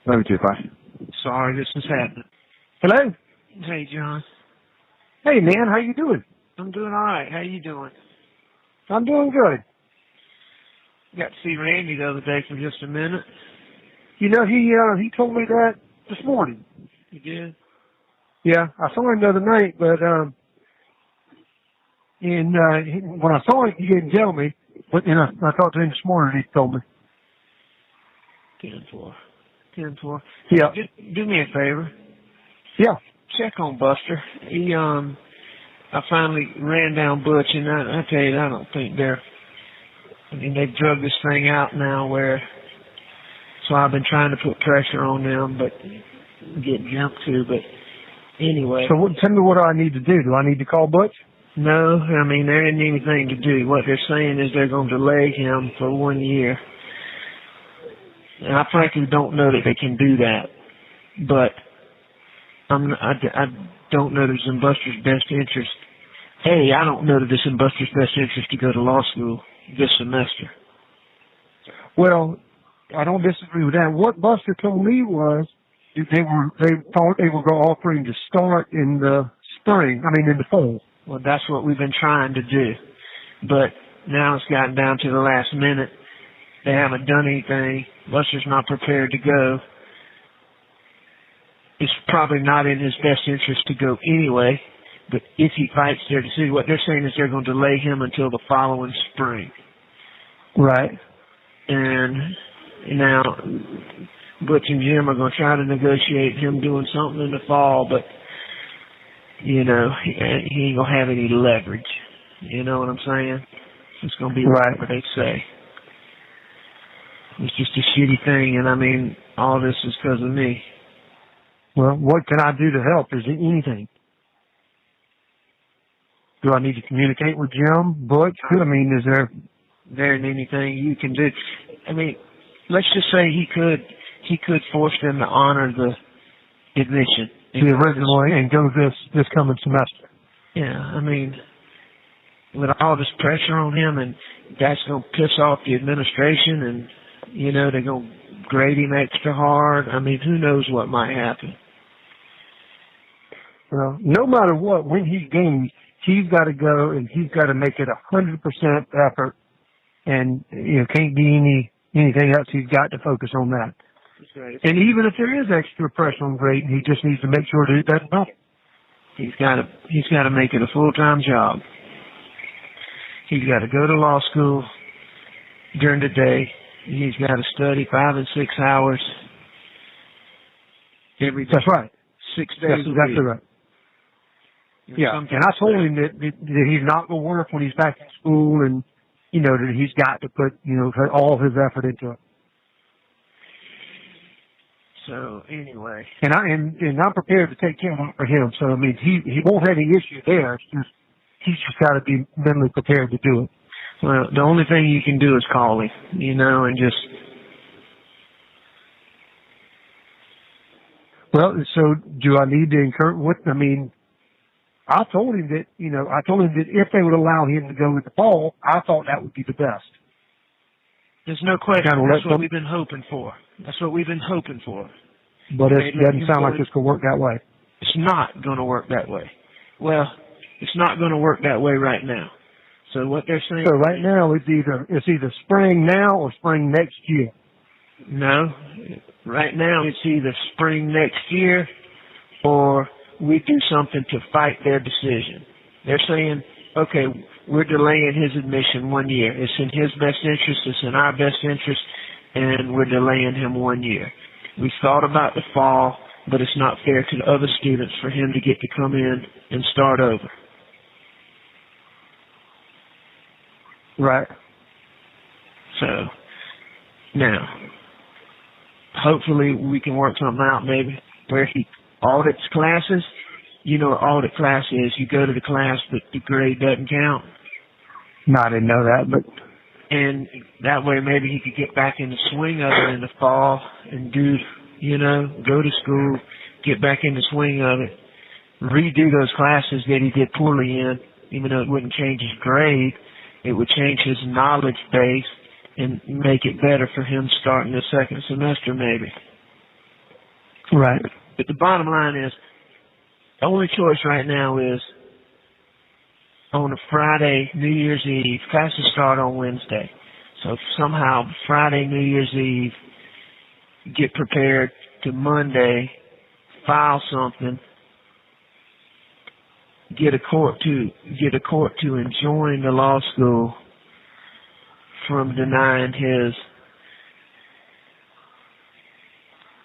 Speaker 7: Love you too. Bye.
Speaker 3: Sorry this is happening.
Speaker 6: Hello?
Speaker 3: Hey, John.
Speaker 6: Hey, man, how you doing?
Speaker 3: I'm doing all right. How you doing?
Speaker 6: I'm doing good.
Speaker 3: Got to see Randy the other day for just a minute.
Speaker 6: You know, he told me that this morning.
Speaker 3: You did?
Speaker 6: Yeah, I saw him the other night, but when I saw him, he didn't tell me. But then I talked to him this morning, and he told me.
Speaker 3: 10-4. 10-4.
Speaker 6: Yeah.
Speaker 3: Do me a favor.
Speaker 6: Yeah.
Speaker 3: Check on Buster. I finally ran down Butch, and I tell you, I don't think they've drugged this thing out now so I've been trying to put pressure on them, but get jumped to, but anyway.
Speaker 6: So tell me what I need to do. Do I need to call Butch?
Speaker 3: No, I mean, there isn't anything to do. What they're saying is they're going to delay him for 1 year. And I frankly don't know that they can do that, but I don't know that it's in Buster's best interest. Hey, I don't know that it's in Buster's best interest to go to law school this semester.
Speaker 6: Well, I don't disagree with that. What Buster told me was they thought they were going to offer him to start in the in the fall.
Speaker 3: Well, that's what we've been trying to do, but now it's gotten down to the last minute. They haven't done anything. Buster's not prepared to go. It's probably not in his best interest to go anyway, but if he fights their decision, what they're saying is they're going to delay him until the following spring.
Speaker 6: Right.
Speaker 3: And now Butch and Jim are going to try to negotiate him doing something in the fall, but, you know, he ain't going to have any leverage. You know what I'm saying? It's going to be
Speaker 6: right
Speaker 3: what they say. It's just a shitty thing, and I mean, all this is because of me.
Speaker 6: Well, what can I do to help? Is there anything? Do I need to communicate with Jim, Butch? I mean, is there
Speaker 3: isn't anything you can do? I mean, let's just say he could force them to honor the admission.
Speaker 6: The original and go this coming semester.
Speaker 3: Yeah, I mean, with all this pressure on him, and that's going to piss off the administration, and, you know, they're going to grade him extra hard. I mean, who knows what might happen.
Speaker 6: Well, no matter what, when he games, he's got to go and he's got to make it 100% effort, and can't be anything else. He's got to focus on that.
Speaker 3: Right.
Speaker 6: And even if there is extra pressure on grading, he just needs to make sure that it doesn't matter.
Speaker 3: He's got to make it a full-time job. He's got to go to law school during the day. He's got to study 5 and 6 hours every day.
Speaker 6: That's right.
Speaker 3: 6 days.
Speaker 6: That's exactly right. Yeah, and I told him that he's not going to work when he's back in school, and that he's got to put all his effort into it.
Speaker 3: So anyway,
Speaker 6: and I'm prepared to take care of that for him. So I mean, he won't have any issue there. It's just he's just got to be mentally prepared to do it.
Speaker 3: Well, the only thing you can do is call him, and just
Speaker 6: Well, so do I need to encourage? I told him that if they would allow him to go in the fall, I thought that would be the best.
Speaker 3: There's no question.
Speaker 6: Kind of
Speaker 3: That's what we've been hoping for. That's what we've been hoping for.
Speaker 6: But it doesn't sound like it's going to work that way.
Speaker 3: It's not going to work that way. Well, it's not going to work that way right now. So what they're saying.
Speaker 6: So right now it's either spring now or spring next year.
Speaker 3: No, right now it's either spring next year or we do something to fight their decision. They're saying, okay, we're delaying his admission 1 year. It's in his best interest. It's in our best interest, and we're delaying him 1 year. We thought about the fall, but it's not fair to the other students for him to get to come in and start over.
Speaker 6: Right.
Speaker 3: So, now, hopefully we can work something out maybe where he audits classes. You know what audit class is. You go to the class, but the grade doesn't count.
Speaker 6: No, I didn't know that, but...
Speaker 3: And that way maybe he could get back in the swing of it in the fall and go to school, get back in the swing of it, redo those classes that he did poorly in, even though it wouldn't change his grade. It would change his knowledge base and make it better for him starting the second semester maybe.
Speaker 6: Right.
Speaker 3: But the bottom line is, the only choice right now is on a Friday, New Year's Eve. Classes start on Wednesday. So if somehow Friday, New Year's Eve, get prepared to Monday, file something, get a court to enjoin the law school from denying his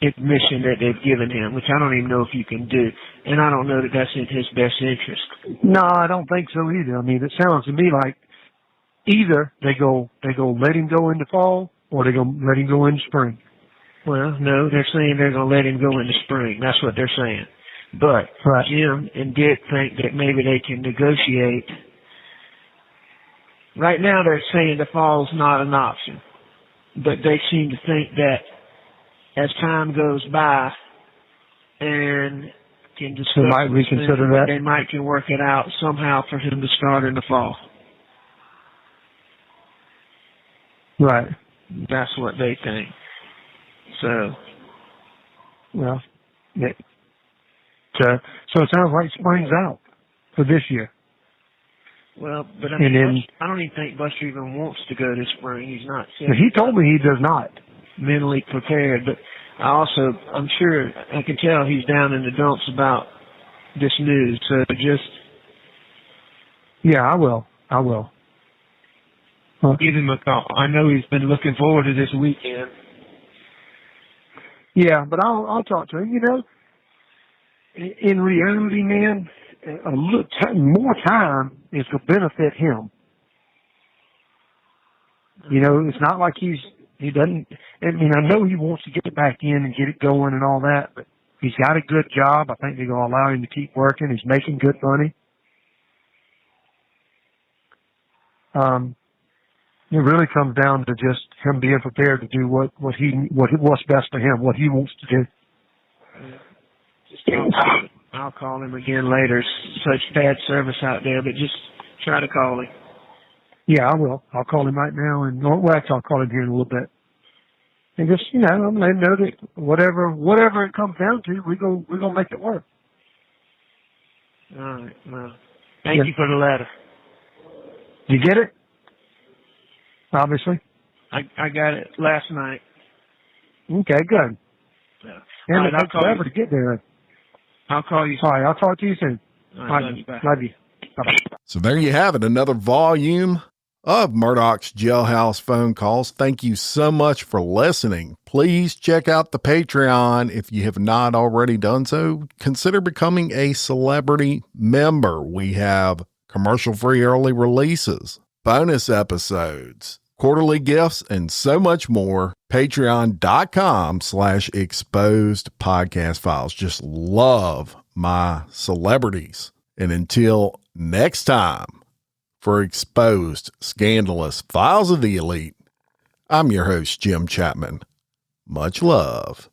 Speaker 3: admission that they've given him, which I don't even know if you can do. And I don't know that that's in his best interest.
Speaker 6: No, I don't think so either. I mean, it sounds to me like either they go let him go in the fall or they go let him go in the spring.
Speaker 3: Well, no, they're saying they're going to let him go in the spring. That's what they're saying. But
Speaker 6: right.
Speaker 3: Jim and Dick think that maybe they can negotiate. Right now they're saying the fall's not an option. But they seem to think that as time goes by and can discuss,
Speaker 6: they might reconsider that.
Speaker 3: They might can work it out somehow for him to start in the fall.
Speaker 6: Right.
Speaker 3: That's what they think. So,
Speaker 6: well, so it sounds like spring's out for this year.
Speaker 3: Well, but I don't even think Buster even wants to go this spring. He's not.
Speaker 6: He told me he does not.
Speaker 3: Mentally prepared, but I'm sure I can tell he's down in the dumps about this news. So just.
Speaker 6: Yeah, I will.
Speaker 4: Give him a call. I know he's been looking forward to this weekend.
Speaker 6: Yeah, but I'll talk to him. In reality, man, a little more time is going to benefit him. It's not like he doesn't. I mean, I know he wants to get back in and get it going and all that, but he's got a good job. I think they're going to allow him to keep working. He's making good money. It really comes down to just him being prepared to do what's best for him, what he wants to do.
Speaker 3: I'll call him again later. Such bad service out there, but just try to call him.
Speaker 6: Yeah, I will. I'll call him right now, and I'll call him here in a little bit. And just let him know that whatever it comes down to, we're gonna make it work.
Speaker 3: All right. Well, thank you for the letter.
Speaker 6: You get it? Obviously.
Speaker 3: I got it last night.
Speaker 6: Okay, good.
Speaker 3: Yeah.
Speaker 6: And it takes forever to get there.
Speaker 3: I'll call you.
Speaker 6: All right, I'll talk to you soon.
Speaker 3: All right,
Speaker 6: love you. Bye-bye.
Speaker 1: So there you have it, another volume of Murdaugh's Jailhouse Phone Calls. Thank you so much for listening. Please check out the Patreon. If you have not already done so, consider becoming a celebrity member. We have commercial-free early releases, bonus episodes, quarterly gifts, and so much more. Patreon.com/exposed podcast files. Just love my celebrities. And until next time, for exposed, scandalous files of the elite, I'm your host, Jim Chapman. Much love.